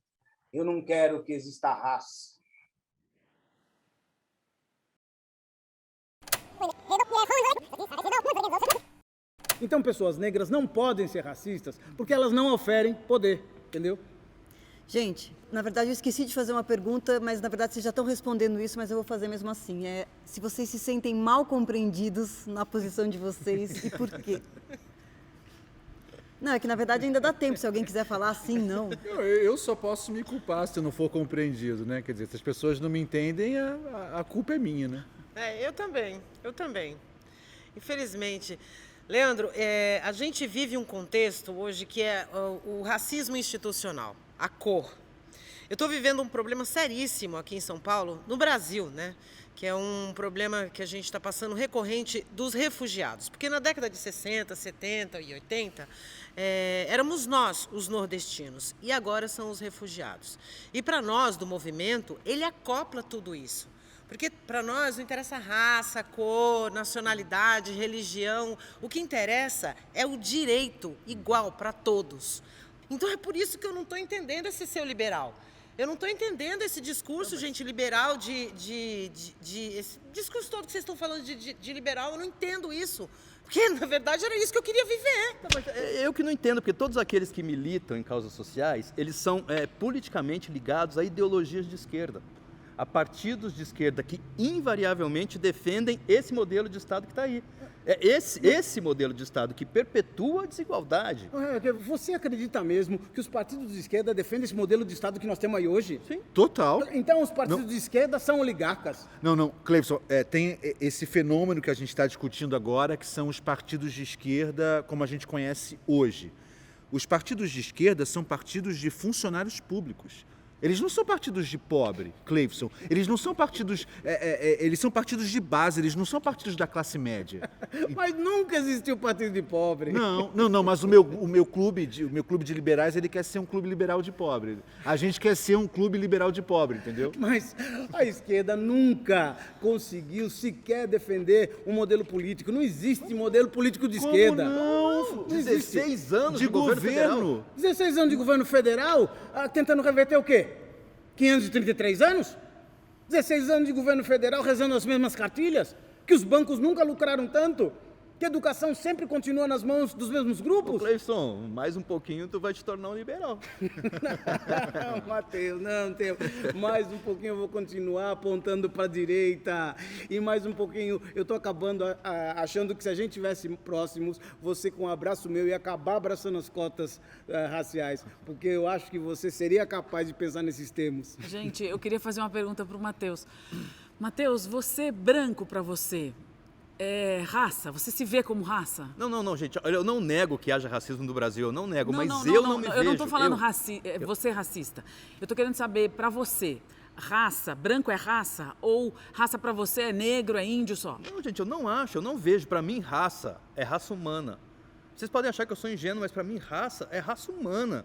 eu não quero que exista raça. Então, pessoas negras não podem ser racistas porque elas não oferem poder, entendeu? Gente, na verdade eu esqueci de fazer uma pergunta, mas na verdade vocês já estão respondendo isso, mas eu vou fazer mesmo assim. Se vocês se sentem mal compreendidos na posição de vocês e por quê? Não, é que na verdade ainda dá tempo, se alguém quiser falar sim, não. Eu só posso me culpar se eu não for compreendido, né? Quer dizer, se as pessoas não me entendem, a culpa é minha, né? Eu também. Infelizmente. Leandro, a gente vive um contexto hoje que é o racismo institucional, a cor. Eu estou vivendo um problema seríssimo aqui em São Paulo, no Brasil, né? Que é um problema que a gente está passando recorrente dos refugiados. Porque na década de 60, 70 e 80, éramos nós, os nordestinos, e agora são os refugiados. E para nós, do movimento, ele acopla tudo isso. Porque para nós não interessa raça, cor, nacionalidade, religião. O que interessa é o direito igual para todos. Então é por isso que eu não estou entendendo esse seu liberal. Eu não estou entendendo esse discurso, gente, liberal, esse discurso todo que vocês estão falando de liberal, eu não entendo isso. Porque, na verdade, era isso que eu queria viver. Eu que não entendo, porque todos aqueles que militam em causas sociais, eles são politicamente ligados a ideologias de esquerda, a partidos de esquerda que invariavelmente defendem esse modelo de Estado que está aí. É esse modelo de Estado que perpetua a desigualdade. Você acredita mesmo que os partidos de esquerda defendem esse modelo de Estado que nós temos aí hoje? Sim. Total. Então os partidos de esquerda são oligarcas? Não, Cleifson, tem esse fenômeno que a gente está discutindo agora, que são os partidos de esquerda como a gente conhece hoje. Os partidos de esquerda são partidos de funcionários públicos. Eles não são partidos de pobre, Cleifson. Eles não são partidos... eles são partidos de base, eles não são partidos da classe média. Mas nunca existiu partido de pobre. Não, mas o meu clube de liberais, ele quer ser um clube liberal de pobre. A gente quer ser um clube liberal de pobre, entendeu? Mas a esquerda nunca conseguiu sequer defender um modelo político. Não existe modelo político de esquerda. Não 16 anos de governo federal. 16 anos de governo federal, tentando reverter o quê? 533 anos? 16 anos de governo federal rezando as mesmas cartilhas? Que os bancos nunca lucraram tanto? Que a educação sempre continua nas mãos dos mesmos grupos? Cleifson, mais um pouquinho tu vai te tornar um liberal. Não, Matheus, não, Theo. Mais um pouquinho eu vou continuar apontando para a direita. E mais um pouquinho eu estou acabando achando que se a gente estivesse próximos, você com um abraço meu ia acabar abraçando as cotas raciais. Porque eu acho que você seria capaz de pensar nesses termos. Gente, eu queria fazer uma pergunta para o Matheus. Matheus, você branco para você é raça? Você se vê como raça? Não, gente. Olha, eu não nego que haja racismo no Brasil, eu não nego, mas não me vejo. Eu não estou falando você é racista. Eu estou querendo saber, para você, raça, branco é raça? Ou raça para você é negro, é índio só? Não, gente, eu não vejo. Para mim, raça é raça humana. Vocês podem achar que eu sou ingênuo, mas para mim raça é raça humana.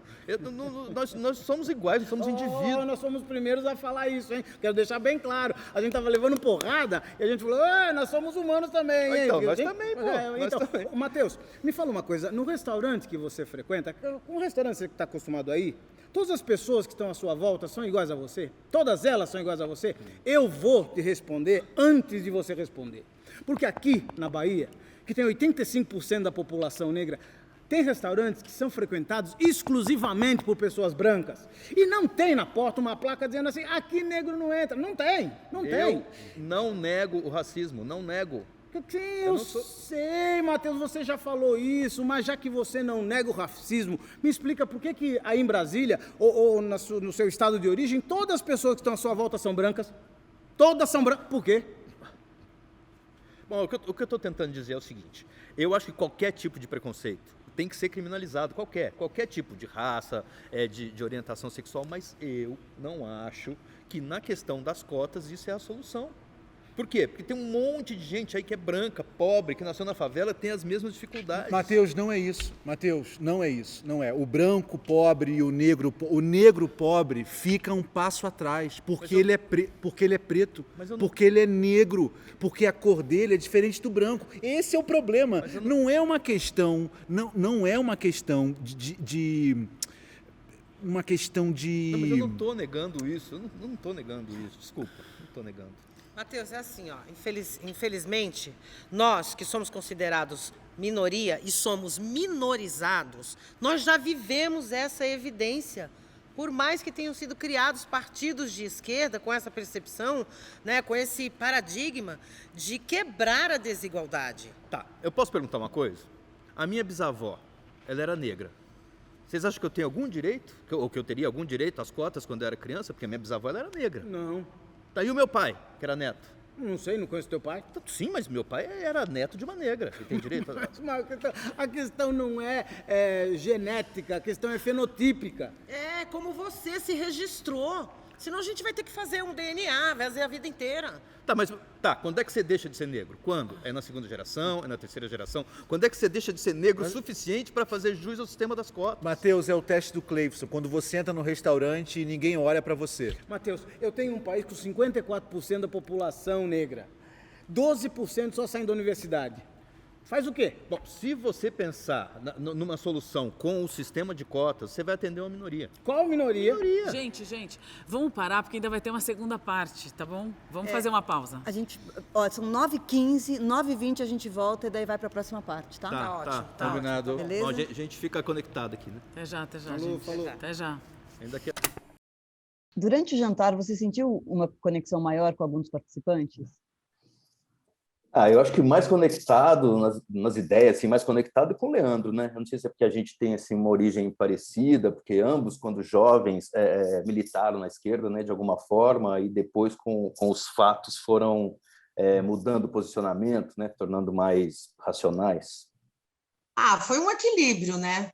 Nós somos iguais, nós somos indivíduos. Nós somos os primeiros a falar isso, hein? Quero deixar bem claro. A gente estava levando porrada e a gente falou, nós somos humanos também, hein? Então, nós também, pô. Então, Matheus, me fala uma coisa. No restaurante que você frequenta, um restaurante que você está acostumado aí, todas as pessoas que estão à sua volta são iguais a você? Todas elas são iguais a você? Eu vou te responder antes de você responder. Porque aqui na Bahia, que tem 85% da população negra, tem restaurantes que são frequentados exclusivamente por pessoas brancas. E não tem na porta uma placa dizendo assim, aqui negro não entra. Não tem. Eu não nego o racismo, não nego. Sim, eu sei, Matheus, você já falou isso, mas já que você não nega o racismo, me explica por que aí em Brasília, ou no seu estado de origem, todas as pessoas que estão à sua volta são brancas? Todas são brancas. Por quê? Bom, o que eu estou tentando dizer é o seguinte, eu acho que qualquer tipo de preconceito tem que ser criminalizado, qualquer tipo de raça, de orientação sexual, mas eu não acho que na questão das cotas isso é a solução. Por quê? Porque tem um monte de gente aí que é branca, pobre, que nasceu na favela, tem as mesmas dificuldades. Mateus, não é isso. Mateus, não é isso. Não é. O branco pobre e o negro pobre fica um passo atrás, porque ele é preto, porque ele é negro, porque a cor dele é diferente do branco. Esse é o problema. Não é uma questão, não é uma questão uma questão de... Não, mas eu não estou negando isso, eu não estou negando isso, desculpa, não estou negando. Matheus, é assim, ó, infelizmente, nós que somos considerados minoria e somos minorizados, nós já vivemos essa evidência. Por mais que tenham sido criados partidos de esquerda com essa percepção, né, com esse paradigma de quebrar a desigualdade. Tá, eu posso perguntar uma coisa? A minha bisavó, ela era negra. Vocês acham que eu tenho algum direito, ou que eu teria algum direito às cotas quando eu era criança? Porque a minha bisavó ela era negra. Não. Tá aí o meu pai, que era neto. Não sei, não conheço teu pai. Sim, mas meu pai era neto de uma negra. Ele tem direito A questão não é genética, a questão é fenotípica. É como você se registrou. Senão a gente vai ter que fazer um DNA, vai fazer a vida inteira. Tá, mas quando é que você deixa de ser negro? Quando? É na segunda geração? É na terceira geração? Quando é que você deixa de ser negro o suficiente para fazer jus ao sistema das cotas? Mateus, é o teste do Cleifson, quando você entra no restaurante e ninguém olha para você. Mateus, eu tenho um país com 54% da população negra. 12% só saem da universidade. Faz o quê? Bom, se você pensar numa solução com o sistema de cotas, você vai atender uma minoria. Qual minoria? Gente, vamos parar porque ainda vai ter uma segunda parte, tá bom? Vamos fazer uma pausa. A gente, são 9h15, 9h20 a gente volta e daí vai para a próxima parte, tá? Tá ótimo. Tá combinado. ótimo. Beleza? Bom, a gente fica conectado aqui, né? Até já, Falou, gente. falou. Até já. Ainda que... Durante o jantar, você sentiu uma conexão maior com alguns participantes? Eu acho que mais conectado nas ideias, assim, mais conectado com o Leandro, né? Eu não sei se é porque a gente tem assim, uma origem parecida, porque ambos, quando jovens, militaram na esquerda, né, de alguma forma, e depois, com os fatos, foram mudando o posicionamento, né, tornando mais racionais. Foi um equilíbrio, né?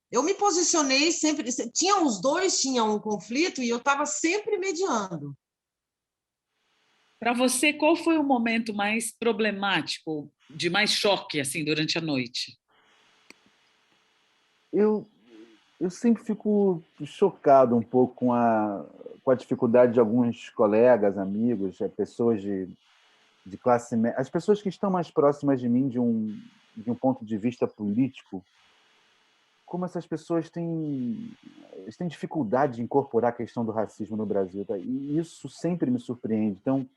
Eu me posicionei sempre... Os dois tinham um conflito e eu estava sempre mediando. Para você, qual foi o momento mais problemático, de mais choque, assim, durante a noite? Eu sempre fico chocado um pouco com a dificuldade de alguns colegas, amigos, pessoas de classe média, as pessoas que estão mais próximas de mim de um ponto de vista político, como essas pessoas têm dificuldade de incorporar a questão do racismo no Brasil. Tá? E isso sempre me surpreende. Então,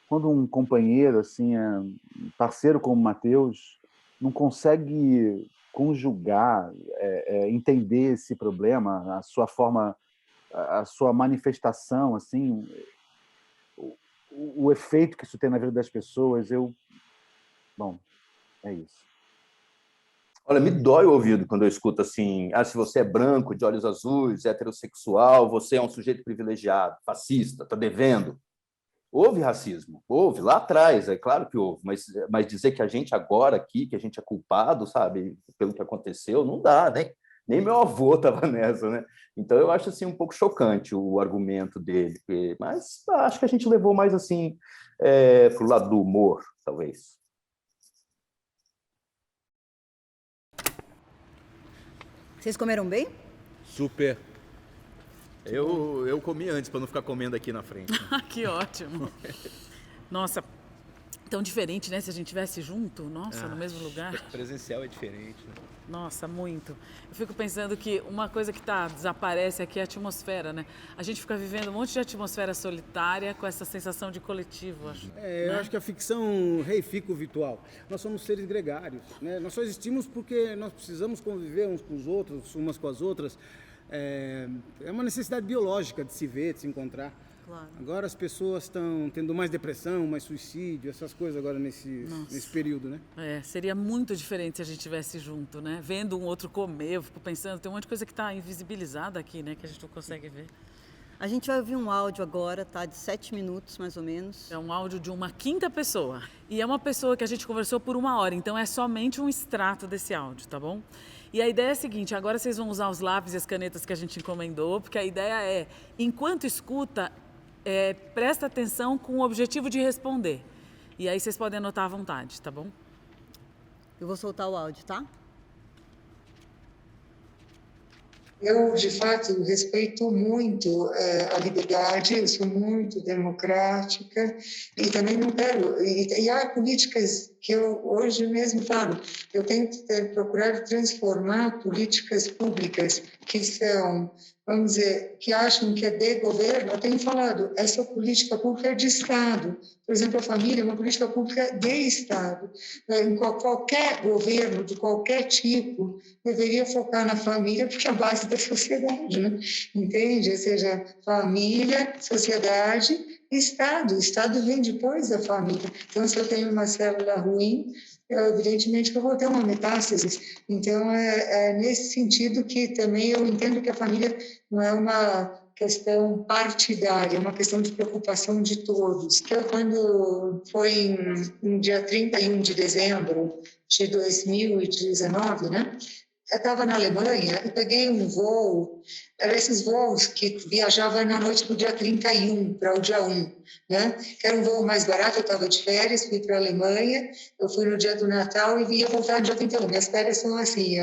quando um companheiro, assim, parceiro como o Mateus, não consegue conjugar, entender esse problema, a sua forma, a sua manifestação, assim, o efeito que isso tem na vida das pessoas, bom, é isso. Olha, me dói o ouvido quando eu escuto assim, se você é branco, de olhos azuis, heterossexual, você é um sujeito privilegiado, fascista, está devendo. Houve racismo, houve, lá atrás, é claro que houve, mas dizer que a gente agora aqui, que a gente é culpado, sabe, pelo que aconteceu, não dá, nem meu avô estava nessa, né? Então eu acho assim um pouco chocante o argumento dele, mas acho que a gente levou mais assim para o lado do humor, talvez. Vocês comeram bem? Super. Eu comi antes, para não ficar comendo aqui na frente. Que ótimo. Nossa, tão diferente, né? Se a gente estivesse junto, nossa, no mesmo lugar. Presencial é diferente, né? Nossa, muito. Eu fico pensando que uma coisa que desaparece aqui é a atmosfera, né? A gente fica vivendo um monte de atmosfera solitária com essa sensação de coletivo, acho. Eu acho que a ficção reifica o virtual. Nós somos seres gregários, né? Nós só existimos porque nós precisamos conviver uns com os outros, umas com as outras. É uma necessidade biológica de se ver, de se encontrar. Claro. Agora as pessoas estão tendo mais depressão, mais suicídio, essas coisas agora nesse período, né? Seria muito diferente se a gente estivesse junto, né? Vendo um outro comer, eu fico pensando, tem um monte de coisa que está invisibilizada aqui, né? Que a gente não consegue ver. A gente vai ouvir um áudio agora, tá? De 7 minutos, mais ou menos. É um áudio de uma quinta pessoa. E é uma pessoa que a gente conversou por 1 hora, então é somente um extrato desse áudio, tá bom? E a ideia é a seguinte, agora vocês vão usar os lápis e as canetas que a gente encomendou, porque a ideia é, enquanto escuta, presta atenção com o objetivo de responder. E aí vocês podem anotar à vontade, tá bom? Eu vou soltar o áudio, tá? Eu, de fato, respeito muito a liberdade, eu sou muito democrática e também não quero... E há políticas que eu hoje mesmo falo, eu tenho que procurar transformar políticas públicas que são, vamos dizer, que acham que é de governo. Eu tenho falado, essa política pública é de Estado. Por exemplo, a família é uma política pública de Estado. Em qualquer governo, de qualquer tipo, deveria focar na família, porque é a base da sociedade, né? Entende? Ou seja, família, sociedade, Estado. O Estado vem depois da família. Então, se eu tenho uma célula ruim, evidentemente que eu vou ter uma metástase. Então, é nesse sentido que também eu entendo que a família não é uma questão partidária, é uma questão de preocupação de todos. Então, quando foi no dia 31 de dezembro de 2019, né? Eu estava na Alemanha e peguei um voo, eram esses voos que viajavam na noite do dia 31 para o dia 1, né? Que era um voo mais barato, eu estava de férias, fui para a Alemanha, eu fui no dia do Natal e ia voltar no dia 31. Minhas férias são assim,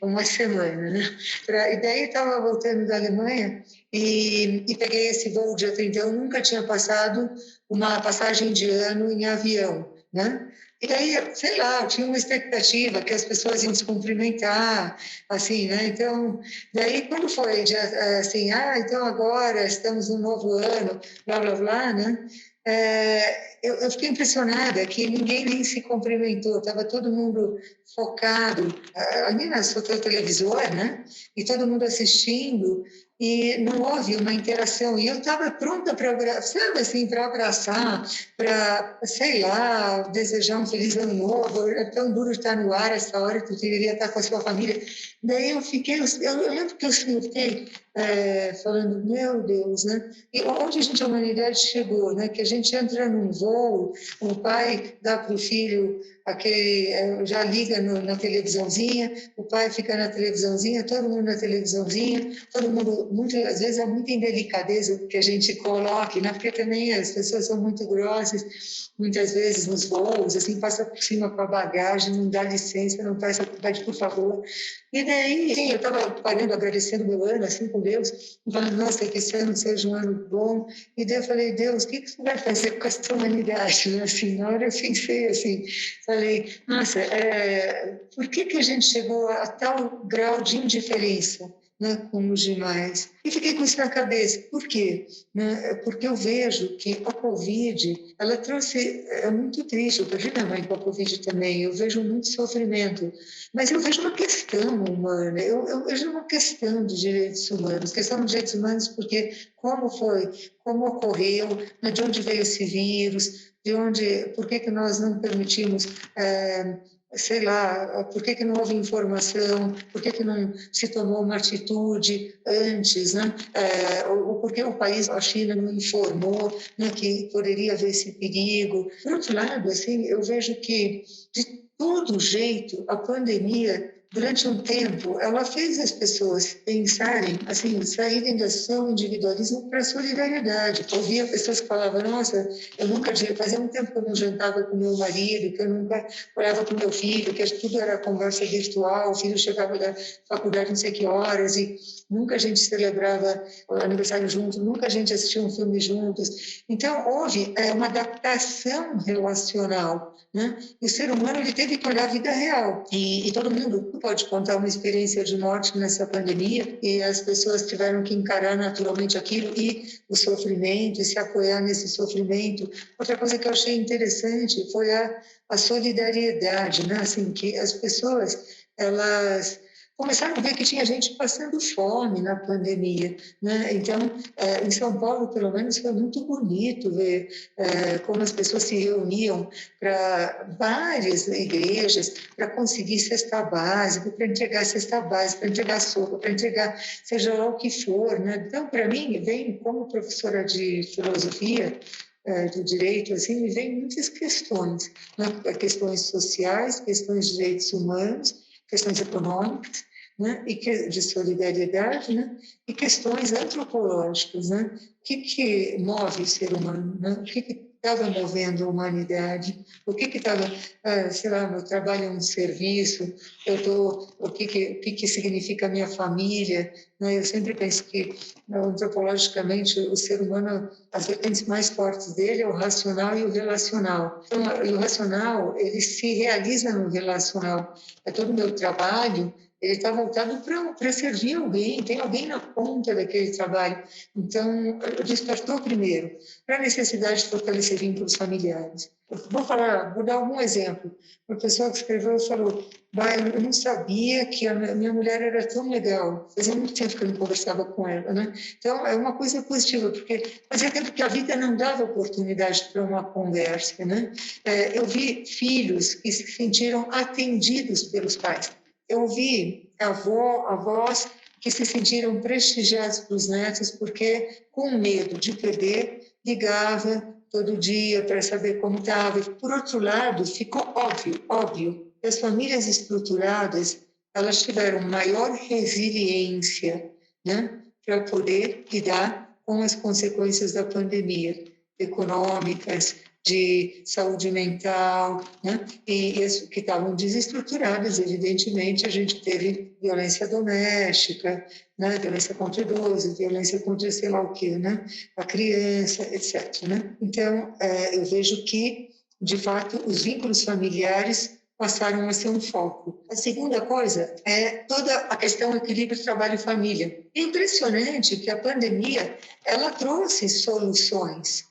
uma semana, né? E daí estava voltando da Alemanha e peguei esse voo dia 31, nunca tinha passado uma passagem de ano em avião, né? E daí, sei lá, eu tinha uma expectativa que as pessoas iam se cumprimentar, assim, né? Então, daí quando foi, assim, então agora estamos no novo ano, blá, blá, blá, né? Eu fiquei impressionada que ninguém nem se cumprimentou, estava todo mundo focado, ali no televisor, né? E todo mundo assistindo, e não houve uma interação. E eu estava pronta para, sabe assim, para abraçar, para, sei lá, desejar um feliz ano novo. É tão duro estar no ar essa hora que tu deveria estar com a sua família. Daí eu lembro que eu fiquei falando, meu Deus, né? E onde a humanidade chegou, né? Que a gente entra num voo, o pai dá para o filho aquele, já liga na televisãozinha, o pai fica na televisãozinha, todo mundo na televisãozinha, todo mundo, às vezes é muita indelicadeza que a gente coloque, né? Porque também as pessoas são muito grossas, muitas vezes nos voos, assim, passa por cima com a bagagem, não dá licença, não faz faculdade, por favor. E daí, sim, eu estava parando, agradecendo meu ano, assim, com Deus, falando, nossa, que esse ano seja um ano bom. E daí eu falei, Deus, o que você vai fazer com essa humanidade? Assim, na hora eu pensei assim, falei, nossa, por que a gente chegou a tal grau de indiferença, né, com os demais? E fiquei com isso na cabeça. Por quê? Né? Porque eu vejo que a Covid, ela trouxe... É muito triste, eu perdi minha mãe com a Covid também, eu vejo muito sofrimento, mas eu vejo uma questão humana, eu vejo uma questão de direitos humanos, questão de direitos humanos porque como foi, como ocorreu, né, de onde veio esse vírus, por que nós não permitimos... sei lá, por que não houve informação, por que não se tomou uma atitude antes, né? Ou por que o país, a China, não informou, né, que poderia haver esse perigo. Por outro lado, assim, eu vejo que, de todo jeito, a pandemia, durante um tempo, ela fez as pessoas pensarem, assim, saírem do seu individualismo para a solidariedade. Eu via pessoas que falavam, nossa, eu nunca, fazia um tempo que eu não jantava com meu marido, que eu nunca olhava com meu filho, que tudo era conversa virtual, o filho chegava da faculdade não sei que horas e nunca a gente celebrava o aniversário juntos, nunca a gente assistia um filme juntos. Então, houve uma adaptação relacional, né? E o ser humano ele teve que olhar a vida real. E todo mundo pode contar uma experiência de morte nessa pandemia e as pessoas tiveram que encarar naturalmente aquilo e o sofrimento e se apoiar nesse sofrimento. Outra coisa que eu achei interessante foi a solidariedade, né? Assim, que as pessoas, elas começaram a ver que tinha gente passando fome na pandemia, né? Então, em São Paulo, pelo menos, foi muito bonito ver como as pessoas se reuniam para várias igrejas para conseguir cesta básica, para entregar cesta básica, para entregar sopa, para entregar seja lá o que for, né? Então, para mim, vem como professora de filosofia, do direito, assim, me vem muitas questões, né? Questões sociais, questões de direitos humanos, questões econômicas, né? De solidariedade, né? E questões antropológicas, né? O que move o ser humano, né? O que estava movendo a humanidade, o que estava, sei lá, meu trabalho é um serviço, o que significa a minha família, né? Eu sempre penso que, antropologicamente, o ser humano, as vertentes mais fortes dele é o racional e o relacional. Então, o racional, ele se realiza no relacional. Todo o meu trabalho, ele está voltado para servir alguém, tem alguém na ponta daquele trabalho. Então, despertou primeiro para a necessidade de fortalecer vínculos familiares. Vou dar algum exemplo. Uma pessoa que escreveu falou: eu não sabia que a minha mulher era tão legal. Fazia muito tempo que eu não conversava com ela, né? Então, é uma coisa positiva, porque fazia tempo que a vida não dava oportunidade para uma conversa, né? Eu vi filhos que se sentiram atendidos pelos pais. Eu vi avós que se sentiram prestigiados pelos netos porque, com medo de perder, ligava todo dia para saber como estava. Por outro lado, ficou óbvio, que as famílias estruturadas, elas tiveram maior resiliência, né, para poder lidar com as consequências da pandemia, econômicas, de saúde mental, né? E as que estavam desestruturadas, evidentemente, a gente teve violência doméstica, né? Violência contra idoso, violência contra sei lá o quê, né? A criança, etc. Né? Então, eu vejo que, de fato, os vínculos familiares passaram a ser um foco. A segunda coisa é toda a questão do equilíbrio trabalho-família. É impressionante que a pandemia, ela trouxe soluções,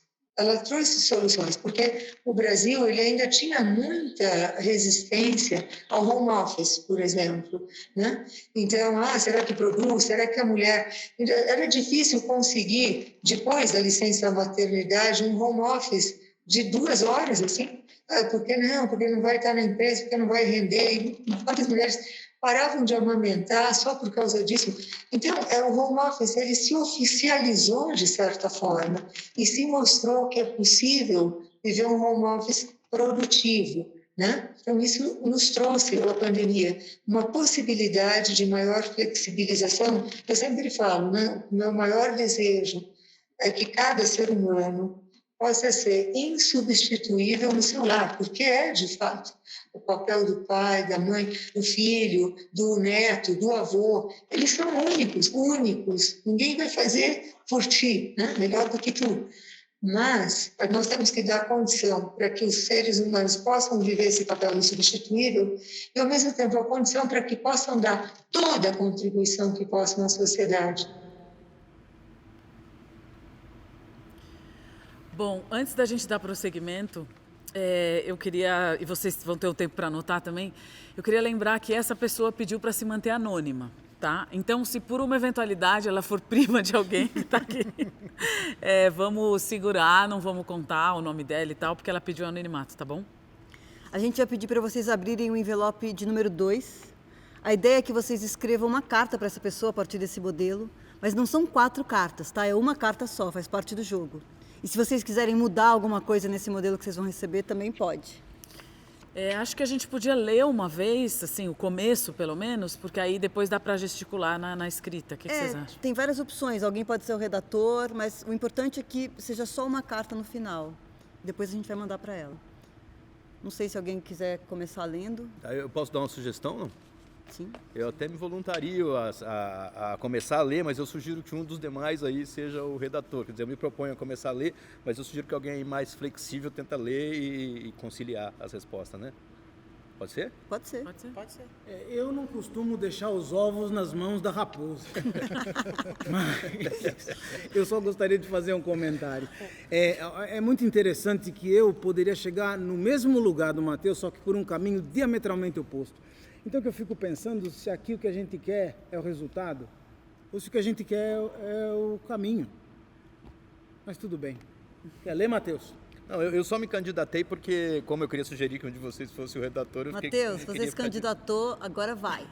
porque o Brasil ele ainda tinha muita resistência ao home office, por exemplo, né? Então, será que produz? Será que a mulher... Era difícil conseguir, depois da licença maternidade, um home office de 2 horas, assim. Por que não? Porque não vai estar na empresa, porque não vai render. E quantas mulheres paravam de amamentar só por causa disso? Então, o home office ele se oficializou de certa forma e se mostrou que é possível viver um home office produtivo, né? Então, isso nos trouxe, a pandemia, uma possibilidade de maior flexibilização. Eu sempre falo, né? O meu maior desejo é que cada ser humano possa ser insubstituível no seu lar, porque de fato, o papel do pai, da mãe, do filho, do neto, do avô, eles são únicos. Ninguém vai fazer por ti, né? Melhor do que tu. Mas nós temos que dar condição para que os seres humanos possam viver esse papel insubstituível e, ao mesmo tempo, a condição para que possam dar toda a contribuição que possam na sociedade. Bom, antes da gente dar prosseguimento, eu queria, e vocês vão ter o tempo para anotar também, eu queria lembrar que essa pessoa pediu para se manter anônima, tá? Então, se por uma eventualidade ela for prima de alguém que está aqui, vamos segurar, não vamos contar o nome dela e tal, porque ela pediu anonimato, tá bom? A gente vai pedir para vocês abrirem o envelope de número 2. A ideia é que vocês escrevam uma carta para essa pessoa a partir desse modelo, mas não são 4 cartas, tá? É uma carta só, faz parte do jogo. E se vocês quiserem mudar alguma coisa nesse modelo que vocês vão receber, também pode. Acho que a gente podia ler uma vez, assim, o começo, pelo menos, porque aí depois dá para gesticular na escrita. O que vocês acham? Tem várias opções. Alguém pode ser o redator, mas o importante é que seja só uma carta no final. Depois a gente vai mandar para ela. Não sei se alguém quiser começar lendo. Eu posso dar uma sugestão, não? Sim. Eu até me voluntario a começar a ler, mas eu sugiro que um dos demais aí seja o redator. Quer dizer, eu me proponho a começar a ler, mas eu sugiro que alguém mais flexível tenta ler e conciliar as respostas, né? Pode ser? Pode ser. Eu não costumo deixar os ovos nas mãos da raposa. Mas eu só gostaria de fazer um comentário. É muito interessante que eu poderia chegar no mesmo lugar do Matheus, só que por um caminho diametralmente oposto. Então, que eu fico pensando se aqui o que a gente quer é o resultado, ou se o que a gente quer é o caminho. Mas tudo bem. Quer ler, Matheus? Não, eu só me candidatei porque, como eu queria sugerir que um de vocês fosse o redator, eu Matheus, você se candidatou, agora vai.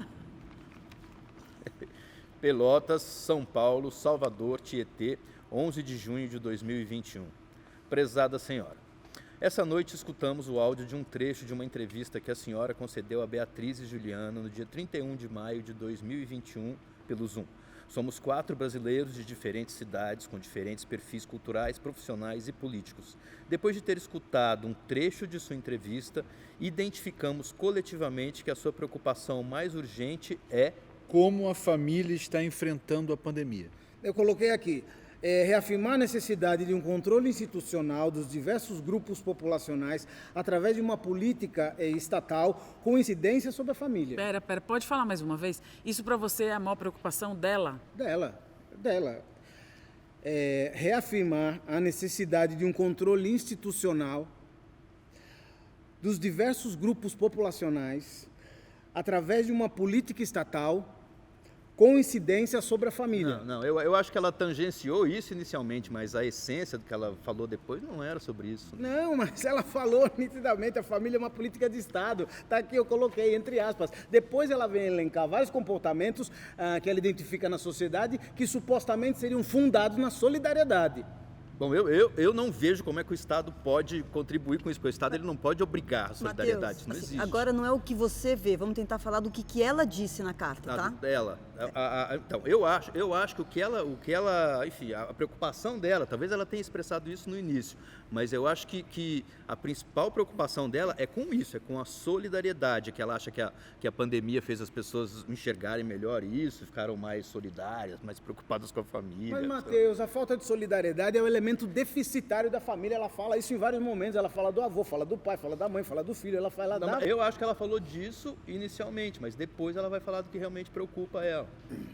Pelotas, São Paulo, Salvador, Tietê, 11 de junho de 2021. Prezada senhora, Essa noite escutamos o áudio de um trecho de uma entrevista que a senhora concedeu a Beatriz e Juliano no dia 31 de maio de 2021 pelo Zoom. Somos 4 brasileiros de diferentes cidades, com diferentes perfis culturais, profissionais e políticos. Depois de ter escutado um trecho de sua entrevista, identificamos coletivamente que a sua preocupação mais urgente é como a família está enfrentando a pandemia. Eu coloquei aqui, reafirmar a necessidade de um controle institucional dos diversos grupos populacionais através de uma política estatal com incidência sobre a família. Pera, pode falar mais uma vez? Isso para você é a maior preocupação dela? Dela. Reafirmar a necessidade de um controle institucional dos diversos grupos populacionais através de uma política estatal com incidência sobre a família. Eu acho que ela tangenciou isso inicialmente, mas a essência do que ela falou depois não era sobre isso. Não, mas ela falou nitidamente, a família é uma política de Estado. Está aqui, eu coloquei entre aspas. Depois ela vem elencar vários comportamentos que ela identifica na sociedade que supostamente seriam fundados na solidariedade. Bom, eu não vejo como é que o Estado pode contribuir com isso, porque o Estado ele não pode obrigar a solidariedade, isso não existe. Agora não é o que você vê, vamos tentar falar do que ela disse na carta, tá? Dela. Então, eu acho que o que ela, enfim, a preocupação dela, talvez ela tenha expressado isso no início, mas eu acho que a principal preocupação dela é com isso, é com a solidariedade, que ela acha que a pandemia fez as pessoas enxergarem melhor isso, ficaram mais solidárias, mais preocupadas com a família. Mas, Matheus, a falta de solidariedade é o elemento deficitário da família, ela fala isso em vários momentos, ela fala do avô, fala do pai, fala da mãe, fala do filho, ela fala da... Eu acho que ela falou disso inicialmente, mas depois ela vai falar do que realmente preocupa ela.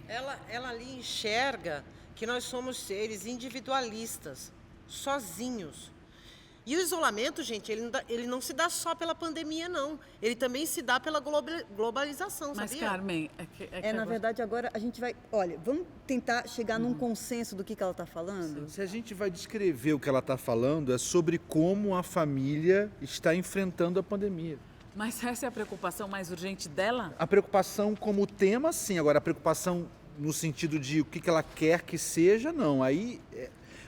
Ela ali enxerga que nós somos seres individualistas, sozinhos. E o isolamento, gente, ele não se dá só pela pandemia, não. Ele também se dá pela globalização, Mas, sabia? Carmen... Na verdade, agora a gente vai... Olha, vamos tentar chegar num consenso do que ela está falando? Se a gente vai descrever o que ela está falando, é sobre como a família está enfrentando a pandemia. Mas essa é a preocupação mais urgente dela? A preocupação como tema, sim. Agora, a preocupação no sentido de o que ela quer que seja, não.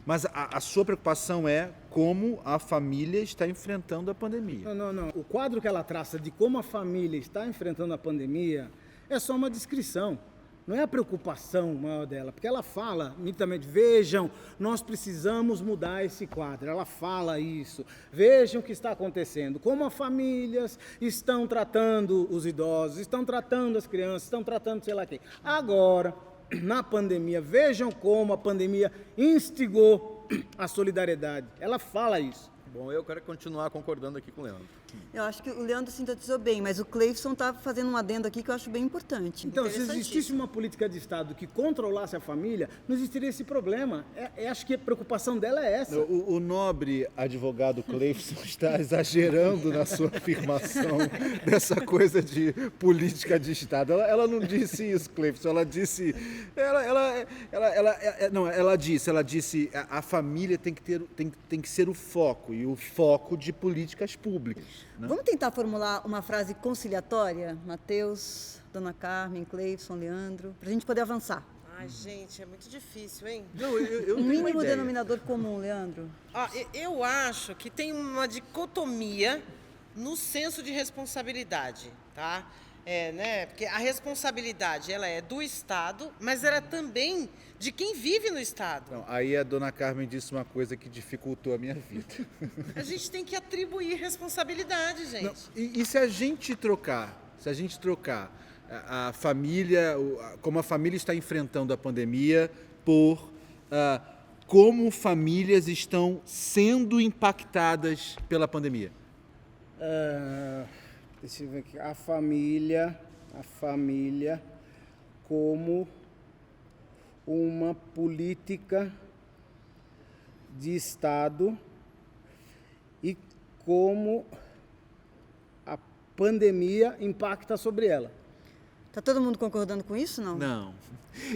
Mas a sua preocupação é como a família está enfrentando a pandemia. Não. O quadro que ela traça de como a família está enfrentando a pandemia é só uma descrição. Não é a preocupação maior dela, porque ela fala nitidamente, vejam, nós precisamos mudar esse quadro. Ela fala isso. Vejam o que está acontecendo, como as famílias estão tratando os idosos, estão tratando as crianças, estão tratando sei lá quem. Agora, na pandemia, vejam como a pandemia instigou a solidariedade. Ela fala isso. Bom, eu quero continuar concordando aqui com o Leandro. Eu acho que o Leandro sintetizou bem, mas o Cleifson está fazendo um adendo aqui que eu acho bem importante. Então, se existisse uma política de Estado que controlasse a família, não existiria esse problema. Acho que a preocupação dela é essa. O nobre advogado Cleifson está exagerando na sua afirmação dessa coisa de política de Estado. Ela não disse isso, Cleifson. Ela disse... Ela disse a família tem que ser o foco, e o foco de políticas públicas. Né? Vamos tentar formular uma frase conciliatória, Matheus, Dona Carmen, Cleifson, Leandro, para a gente poder avançar. Ai, gente, é muito difícil, hein? Não, eu um mínimo denominador comum, Leandro. Eu acho que tem uma dicotomia no senso de responsabilidade, tá? Porque a responsabilidade ela é do Estado, mas ela é também de quem vive no Estado. Não, aí a Dona Carmen disse uma coisa que dificultou a minha vida. A gente tem que atribuir responsabilidade, gente. Não, e se a gente trocar a família, como a família está enfrentando a pandemia, por como famílias estão sendo impactadas pela pandemia? Deixa eu ver aqui. A família como uma política de Estado e como a pandemia impacta sobre ela. Está todo mundo concordando com isso, não? Não.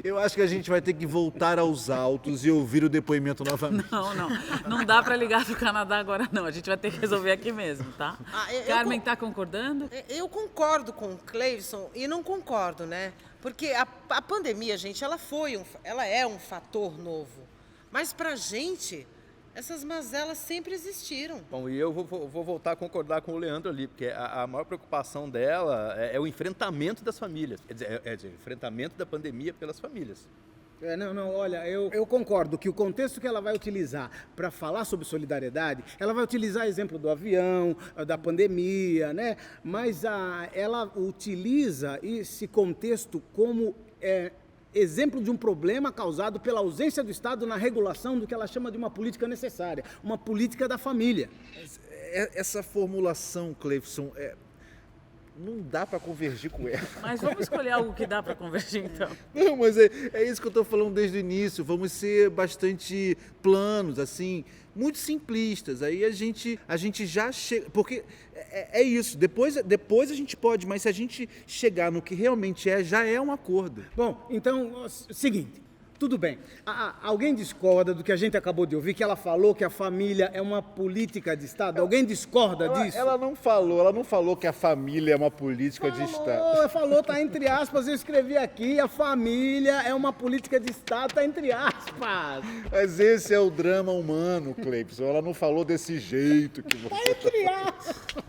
Eu acho que a gente vai ter que voltar aos autos e ouvir o depoimento novamente. Não dá para ligar para o Canadá agora, não. A gente vai ter que resolver aqui mesmo, tá? Carmen está concordando? Eu concordo com o Cleifson e não concordo, né? Porque a pandemia, gente, ela é um fator novo. Mas para a gente, Essas mazelas sempre existiram. Bom, e eu vou voltar a concordar com o Leandro ali, porque a maior preocupação dela é o enfrentamento das famílias, quer dizer, o enfrentamento da pandemia pelas famílias. Olha, eu concordo que o contexto que ela vai utilizar para falar sobre solidariedade, ela vai utilizar exemplo do avião, da pandemia, né? Mas ela utiliza esse contexto como exemplo de um problema causado pela ausência do Estado na regulação do que ela chama de uma política necessária, uma política da família. Essa formulação, Cleifson, não dá para convergir com ela. Mas vamos escolher algo que dá para convergir, então. Não, mas é isso que eu estou falando desde o início. Vamos ser bastante planos, assim, muito simplistas. Aí a gente já chega... Porque é isso. Depois a gente pode, mas se a gente chegar no que realmente já é um acordo. Bom, então, seguinte. Tudo bem. Alguém discorda do que a gente acabou de ouvir, que ela falou que a família é uma política de Estado? Alguém discorda disso? Ela não falou que a família é uma política de Estado. Ela falou, tá entre aspas, eu escrevi aqui, a família é uma política de Estado, tá entre aspas. Mas esse é o drama humano, Cleifson. Ela não falou desse jeito que você... Tá entre aspas.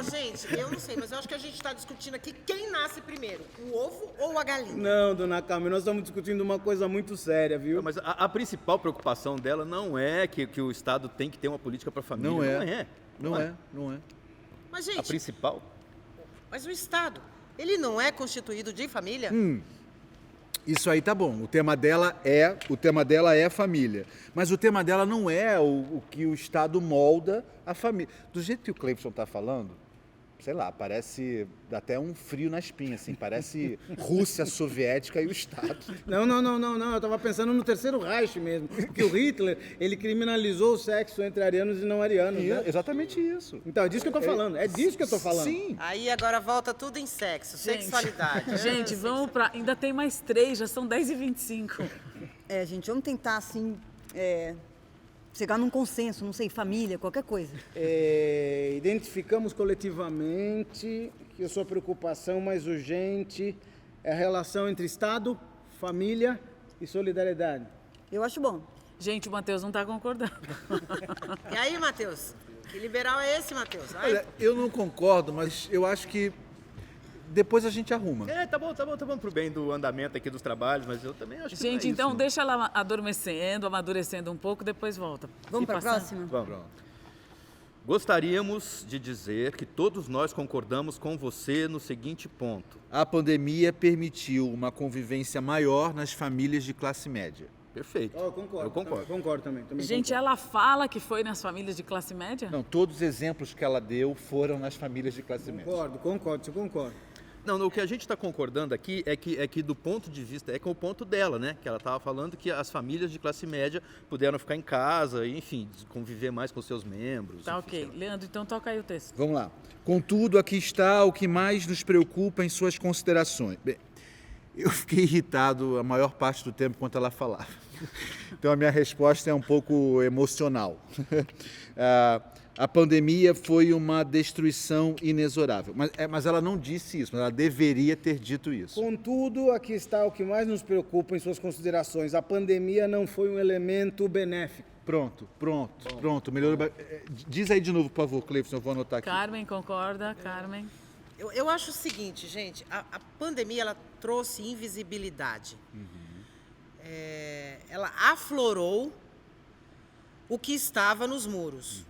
Gente, eu não sei, mas eu acho que a gente está discutindo aqui quem nasce primeiro, o ovo ou a galinha? Não, dona Carmen, nós estamos discutindo uma coisa muito séria, viu? Não, mas a principal preocupação dela não é que o Estado tem que ter uma política para a família. Não é. Mas, gente... A principal? Mas o Estado, ele não é constituído de família? Isso aí tá bom. O tema dela é família. Mas o tema dela não é o que o Estado molda a família. Do jeito que o Cleifson está falando, sei lá, parece até um frio na espinha, assim, parece Rússia soviética e o Estado. Não, eu estava pensando no Terceiro Reich mesmo, que o Hitler, ele criminalizou o sexo entre arianos e não arianos, né? Exatamente isso. Então, é disso que eu tô falando, Sim. Aí agora volta tudo em sexo, sexualidade. Gente, vamos para... Ainda tem mais 3, já são 10h25. Gente, vamos tentar, assim, chegar num consenso, não sei, família, qualquer coisa. Identificamos coletivamente que a sua preocupação mais urgente é a relação entre Estado, família e solidariedade. Eu acho bom. Gente, o Matheus não está concordando. E aí, Matheus? Que liberal é esse, Matheus? Olha, eu não concordo, mas eu acho que depois a gente arruma. Tá bom pro bem do andamento aqui dos trabalhos, mas eu também acho que Gente, não é então isso, deixa ela amadurecendo um pouco, depois volta. Vamos para a próxima? Vamos. Gostaríamos de dizer que todos nós concordamos com você no seguinte ponto. A pandemia permitiu uma convivência maior nas famílias de classe média. Perfeito. Eu concordo também. Gente, ela fala que foi nas famílias de classe média? Não, todos os exemplos que ela deu foram nas famílias de classe média. Concordo. Não, o que a gente está concordando aqui é que do ponto de vista, é com o ponto dela, né? Que ela estava falando que as famílias de classe média puderam ficar em casa, enfim, conviver mais com seus membros. Tá, enfim, ok. Leandro, então toca aí o texto. Vamos lá. Contudo, aqui está o que mais nos preocupa em suas considerações. Bem, eu fiquei irritado a maior parte do tempo enquanto ela falava. Então a minha resposta é um pouco emocional. A pandemia foi uma destruição inexorável. Mas ela não disse isso, mas ela deveria ter dito isso. Contudo, aqui está o que mais nos preocupa em suas considerações. A pandemia não foi um elemento benéfico. Pronto. Melhorou. Diz aí de novo, por favor, Cleifson, eu vou anotar aqui. Carmen, concorda? Carmen? Eu acho o seguinte, gente, a pandemia, ela trouxe invisibilidade. Ela aflorou o que estava nos muros.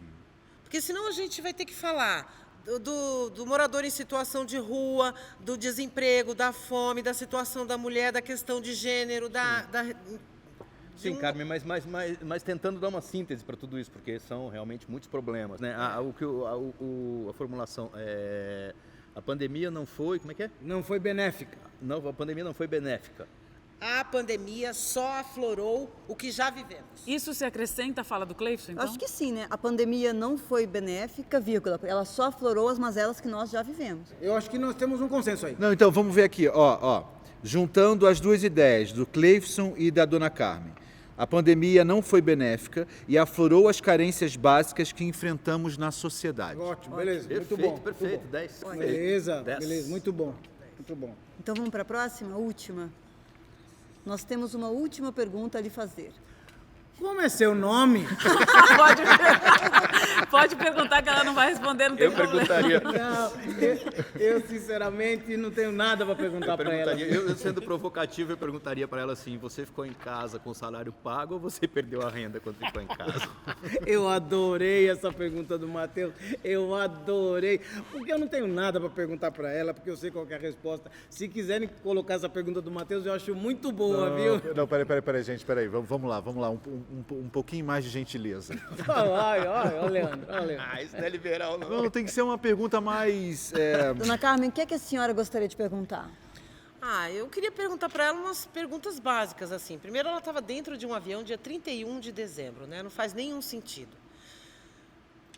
Porque senão a gente vai ter que falar do morador em situação de rua, do desemprego, da fome, da situação da mulher, da questão de gênero, Sim, Carmen, mas tentando dar uma síntese para tudo isso, porque são realmente muitos problemas, né? A formulação é... A pandemia não foi... Como é que é? Não foi benéfica. Não, a pandemia não foi benéfica. A pandemia só aflorou o que já vivemos. Isso se acrescenta à fala do Cleifson, então? Acho que sim, né? A pandemia não foi benéfica, vírgula. Ela só aflorou as mazelas que nós já vivemos. Eu acho que nós temos um consenso aí. Não, então vamos ver aqui, juntando as duas ideias do Cleifson e da dona Carmen. A pandemia não foi benéfica e aflorou as carências básicas que enfrentamos na sociedade. Ótimo, beleza. Perfeito. 10. Beleza, muito bom. Então vamos para a próxima, última. Nós temos uma última pergunta a lhe fazer. Como é seu nome? Pode perguntar que ela não vai responder, não tem Eu problema. perguntaria. Não, eu sinceramente não tenho nada para perguntar para ela. Eu, sendo provocativo, eu perguntaria para ela assim: você ficou em casa com o salário pago ou você perdeu a renda quando ficou em casa? Eu adorei essa pergunta do Matheus, eu adorei, porque eu não tenho nada para perguntar para ela, porque eu sei qual que é a resposta. Se quiserem colocar essa pergunta do Matheus, eu acho muito boa, viu? Não, peraí, gente, vamos lá, um pouquinho mais de gentileza. Olha, Leandro. Isso não é liberal, não. Não, tem que ser uma pergunta mais... Dona Carmen, o que é que a senhora gostaria de perguntar? Eu queria perguntar para ela umas perguntas básicas, assim. Primeiro, ela estava dentro de um avião dia 31 de dezembro, né? Não faz nenhum sentido.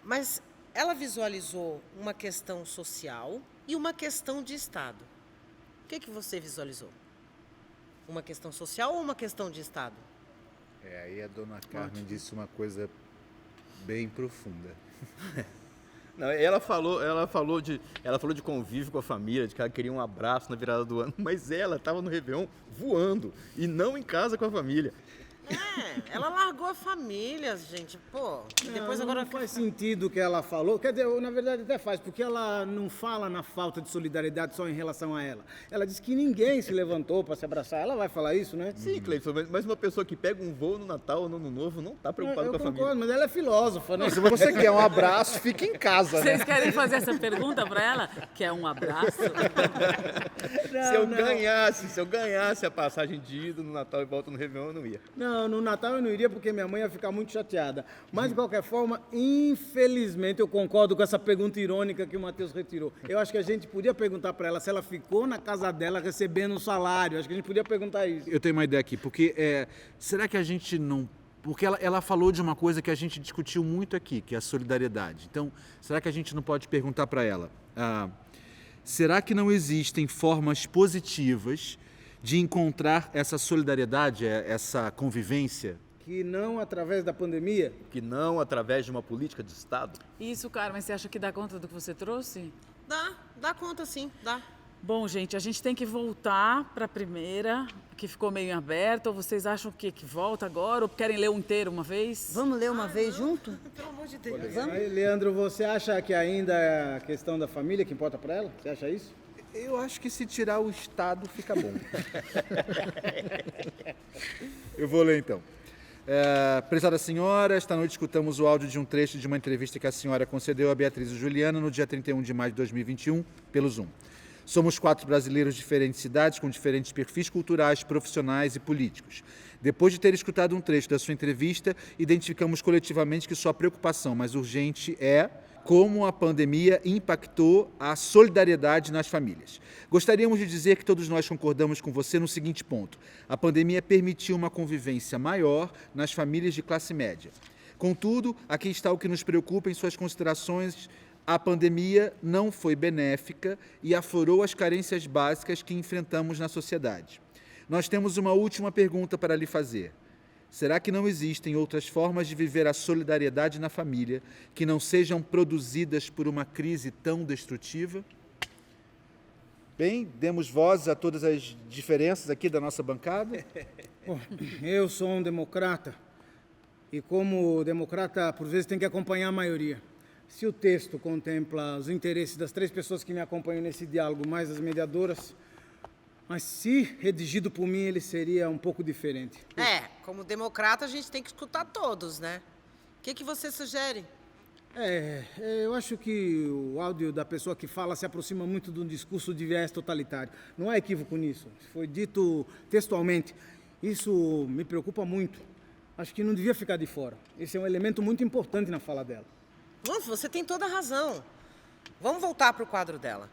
Mas ela visualizou uma questão social e uma questão de Estado. O que você visualizou? Uma questão social ou uma questão de Estado? Aí a Dona Carmen disse uma coisa bem profunda. Não, ela falou de convívio com a família, de que ela queria um abraço na virada do ano, mas ela estava no Réveillon voando e não em casa com a família. Ela largou a família, gente, pô. Depois Não, agora não faz sentido o que ela falou. Quer dizer, na verdade até faz, porque ela não fala na falta de solidariedade só em relação a ela. Ela diz que ninguém se levantou para se abraçar. Ela vai falar isso, né? Sim, Cleison, mas uma pessoa que pega um voo no Natal ou no Ano Novo não está preocupada com a família. Mas ela é filósofa, né? Se você quer um abraço, fique em casa, né? Vocês querem fazer essa pergunta para ela? Quer um abraço? Se eu ganhasse a passagem de ida no Natal e volta no Réveillon, eu não ia. Não, no Natal eu não iria porque minha mãe ia ficar muito chateada. Mas, de qualquer forma, infelizmente, eu concordo com essa pergunta irônica que o Matheus retirou. Eu acho que a gente podia perguntar para ela se ela ficou na casa dela recebendo um salário. Acho que a gente podia perguntar isso. Eu tenho uma ideia aqui, porque será que a gente não... Porque ela falou de uma coisa que a gente discutiu muito aqui, que é a solidariedade. Então, será que a gente não pode perguntar para ela? Será que não existem formas positivas de encontrar essa solidariedade, essa convivência? Que não através da pandemia? Que não através de uma política de Estado? Isso, Carmen, você acha que dá conta do que você trouxe? Dá conta sim, dá. Bom, gente, a gente tem que voltar para a primeira, que ficou meio em aberto. Ou vocês acham que volta agora? Ou querem ler um inteiro uma vez? Vamos ler uma vez junto? Pelo amor de Deus. Vamos? Aí, Leandro, você acha que ainda é a questão da família que importa para ela? Você acha isso? Eu acho que se tirar o Estado fica bom. Eu vou ler então. Prezada senhora, esta noite escutamos o áudio de um trecho de uma entrevista que a senhora concedeu a Beatriz e Juliana no dia 31 de maio de 2021, pelo Zoom. Somos 4 brasileiros de diferentes cidades, com diferentes perfis culturais, profissionais e políticos. Depois de ter escutado um trecho da sua entrevista, identificamos coletivamente que sua preocupação mais urgente é como a pandemia impactou a solidariedade nas famílias. Gostaríamos de dizer que todos nós concordamos com você no seguinte ponto: a pandemia permitiu uma convivência maior nas famílias de classe média. Contudo, aqui está o que nos preocupa em suas considerações. A pandemia não foi benéfica e aflorou as carências básicas que enfrentamos na sociedade. Nós temos uma última pergunta para lhe fazer. Será que não existem outras formas de viver a solidariedade na família que não sejam produzidas por uma crise tão destrutiva? Bem, demos voz a todas as diferenças aqui da nossa bancada. Bom, eu sou um democrata e, como democrata, por vezes tem que acompanhar a maioria. Se o texto contempla os interesses das 3 pessoas que me acompanham nesse diálogo, mais as mediadoras, mas se redigido por mim, ele seria um pouco diferente. Como democrata, a gente tem que escutar todos, né? O que você sugere? Eu acho que o áudio da pessoa que fala se aproxima muito de um discurso de viés totalitário. Não há equívoco nisso. Foi dito textualmente. Isso me preocupa muito. Acho que não devia ficar de fora. Esse é um elemento muito importante na fala dela. Nossa, você tem toda a razão. Vamos voltar para o quadro dela.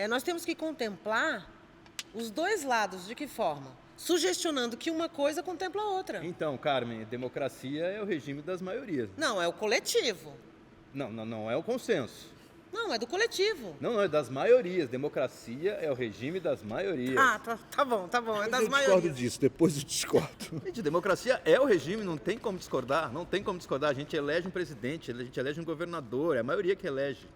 Nós temos que contemplar os dois lados. De que forma? Sugestionando que uma coisa contempla a outra. Então, Carmen, democracia é o regime das maiorias. Não, é o coletivo. Não é o consenso. Não, é do coletivo. Não, é das maiorias. Democracia é o regime das maiorias. Tá bom, é das Eu maiorias. discordo disso, depois eu discordo. Gente, democracia é o regime, não tem como discordar. A gente elege um presidente, a gente elege um governador, é a maioria que elege.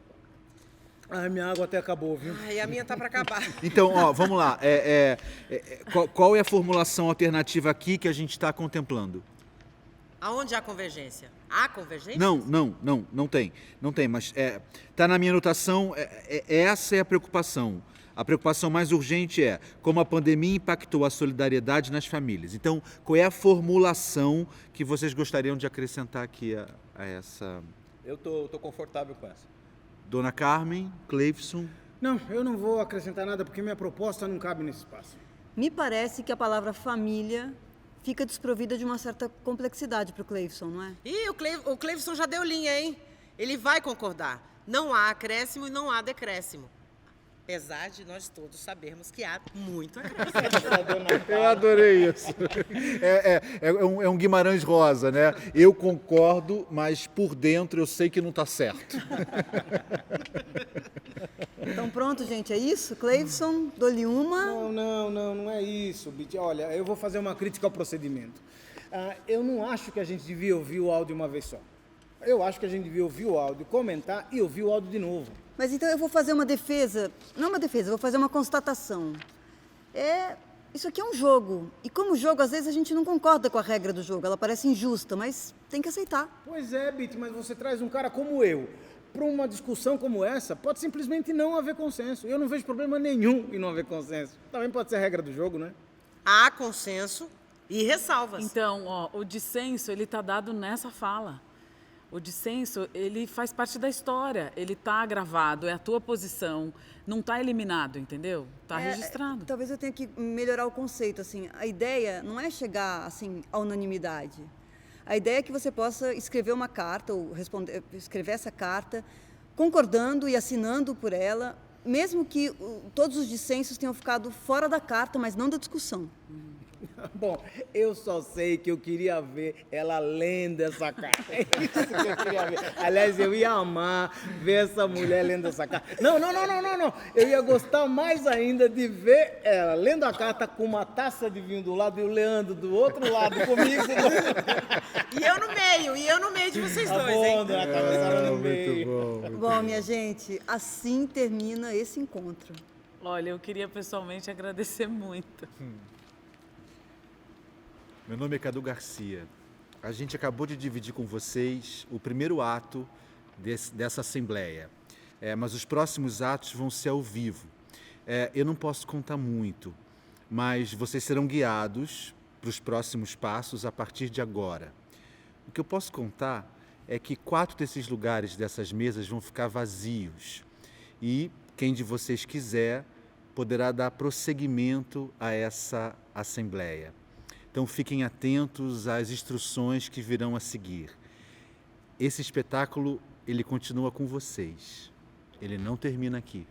Minha água até acabou, viu? A minha tá para acabar. Então, vamos lá. Qual é a formulação alternativa aqui que a gente está contemplando? Aonde há convergência? Há convergência? Não tem. Não tem, mas tá na minha anotação, essa é a preocupação. A preocupação mais urgente é como a pandemia impactou a solidariedade nas famílias. Então, qual é a formulação que vocês gostariam de acrescentar aqui a essa? Eu tô confortável com essa. Dona Carmen, Cleifson? Não, eu não vou acrescentar nada porque minha proposta não cabe nesse espaço. Me parece que a palavra família fica desprovida de uma certa complexidade para o Cleifson, não é? E o Cleifson já deu linha, hein? Ele vai concordar. Não há acréscimo e não há decréscimo. Apesar de nós todos sabermos que há muito acréscimo. Eu adorei isso. É um Guimarães Rosa, né? Eu concordo, mas por dentro eu sei que não está certo. Então pronto, gente, é isso? Cleifson, dou-lhe uma. Não é isso, Bit. Olha, eu vou fazer uma crítica ao procedimento. Eu não acho que a gente devia ouvir o áudio uma vez só. Eu acho que a gente devia ouvir o áudio, comentar e ouvir o áudio de novo. Mas então eu vou fazer uma defesa, não uma defesa, eu vou fazer uma constatação. Isso aqui é um jogo, e como jogo, às vezes a gente não concorda com a regra do jogo, ela parece injusta, mas tem que aceitar. Pois é, Bit, mas você traz um cara como eu para uma discussão como essa, pode simplesmente não haver consenso. Eu não vejo problema nenhum em não haver consenso. Também pode ser a regra do jogo, né? Há consenso e ressalvas. Então, o dissenso, ele está dado nessa fala. O dissenso, ele faz parte da história, ele está gravado, é a tua posição, não está eliminado, entendeu? Está registrado. Talvez eu tenha que melhorar o conceito, assim, a ideia não é chegar, assim, à unanimidade. A ideia é que você possa escrever uma carta, ou escrever essa carta, concordando e assinando por ela, mesmo que todos os dissensos tenham ficado fora da carta, mas não da discussão. Bom, eu só sei que eu queria ver ela lendo essa carta. É isso que eu queria ver. Aliás, eu ia amar ver essa mulher lendo essa carta. Não. Eu ia gostar mais ainda de ver ela lendo a carta com uma taça de vinho do lado e o Leandro do outro lado comigo. E eu no meio de vocês dois, hein? No meio. Bom, minha gente, assim termina esse encontro. Olha, eu queria pessoalmente agradecer muito. Meu nome é Cadu Garcia. A gente acabou de dividir com vocês o primeiro ato dessa assembleia, mas os próximos atos vão ser ao vivo. Eu não posso contar muito, mas vocês serão guiados para os próximos passos a partir de agora. O que eu posso contar é que 4 desses lugares, dessas mesas, vão ficar vazios e quem de vocês quiser poderá dar prosseguimento a essa assembleia. Então fiquem atentos às instruções que virão a seguir. Esse espetáculo, ele continua com vocês. Ele não termina aqui.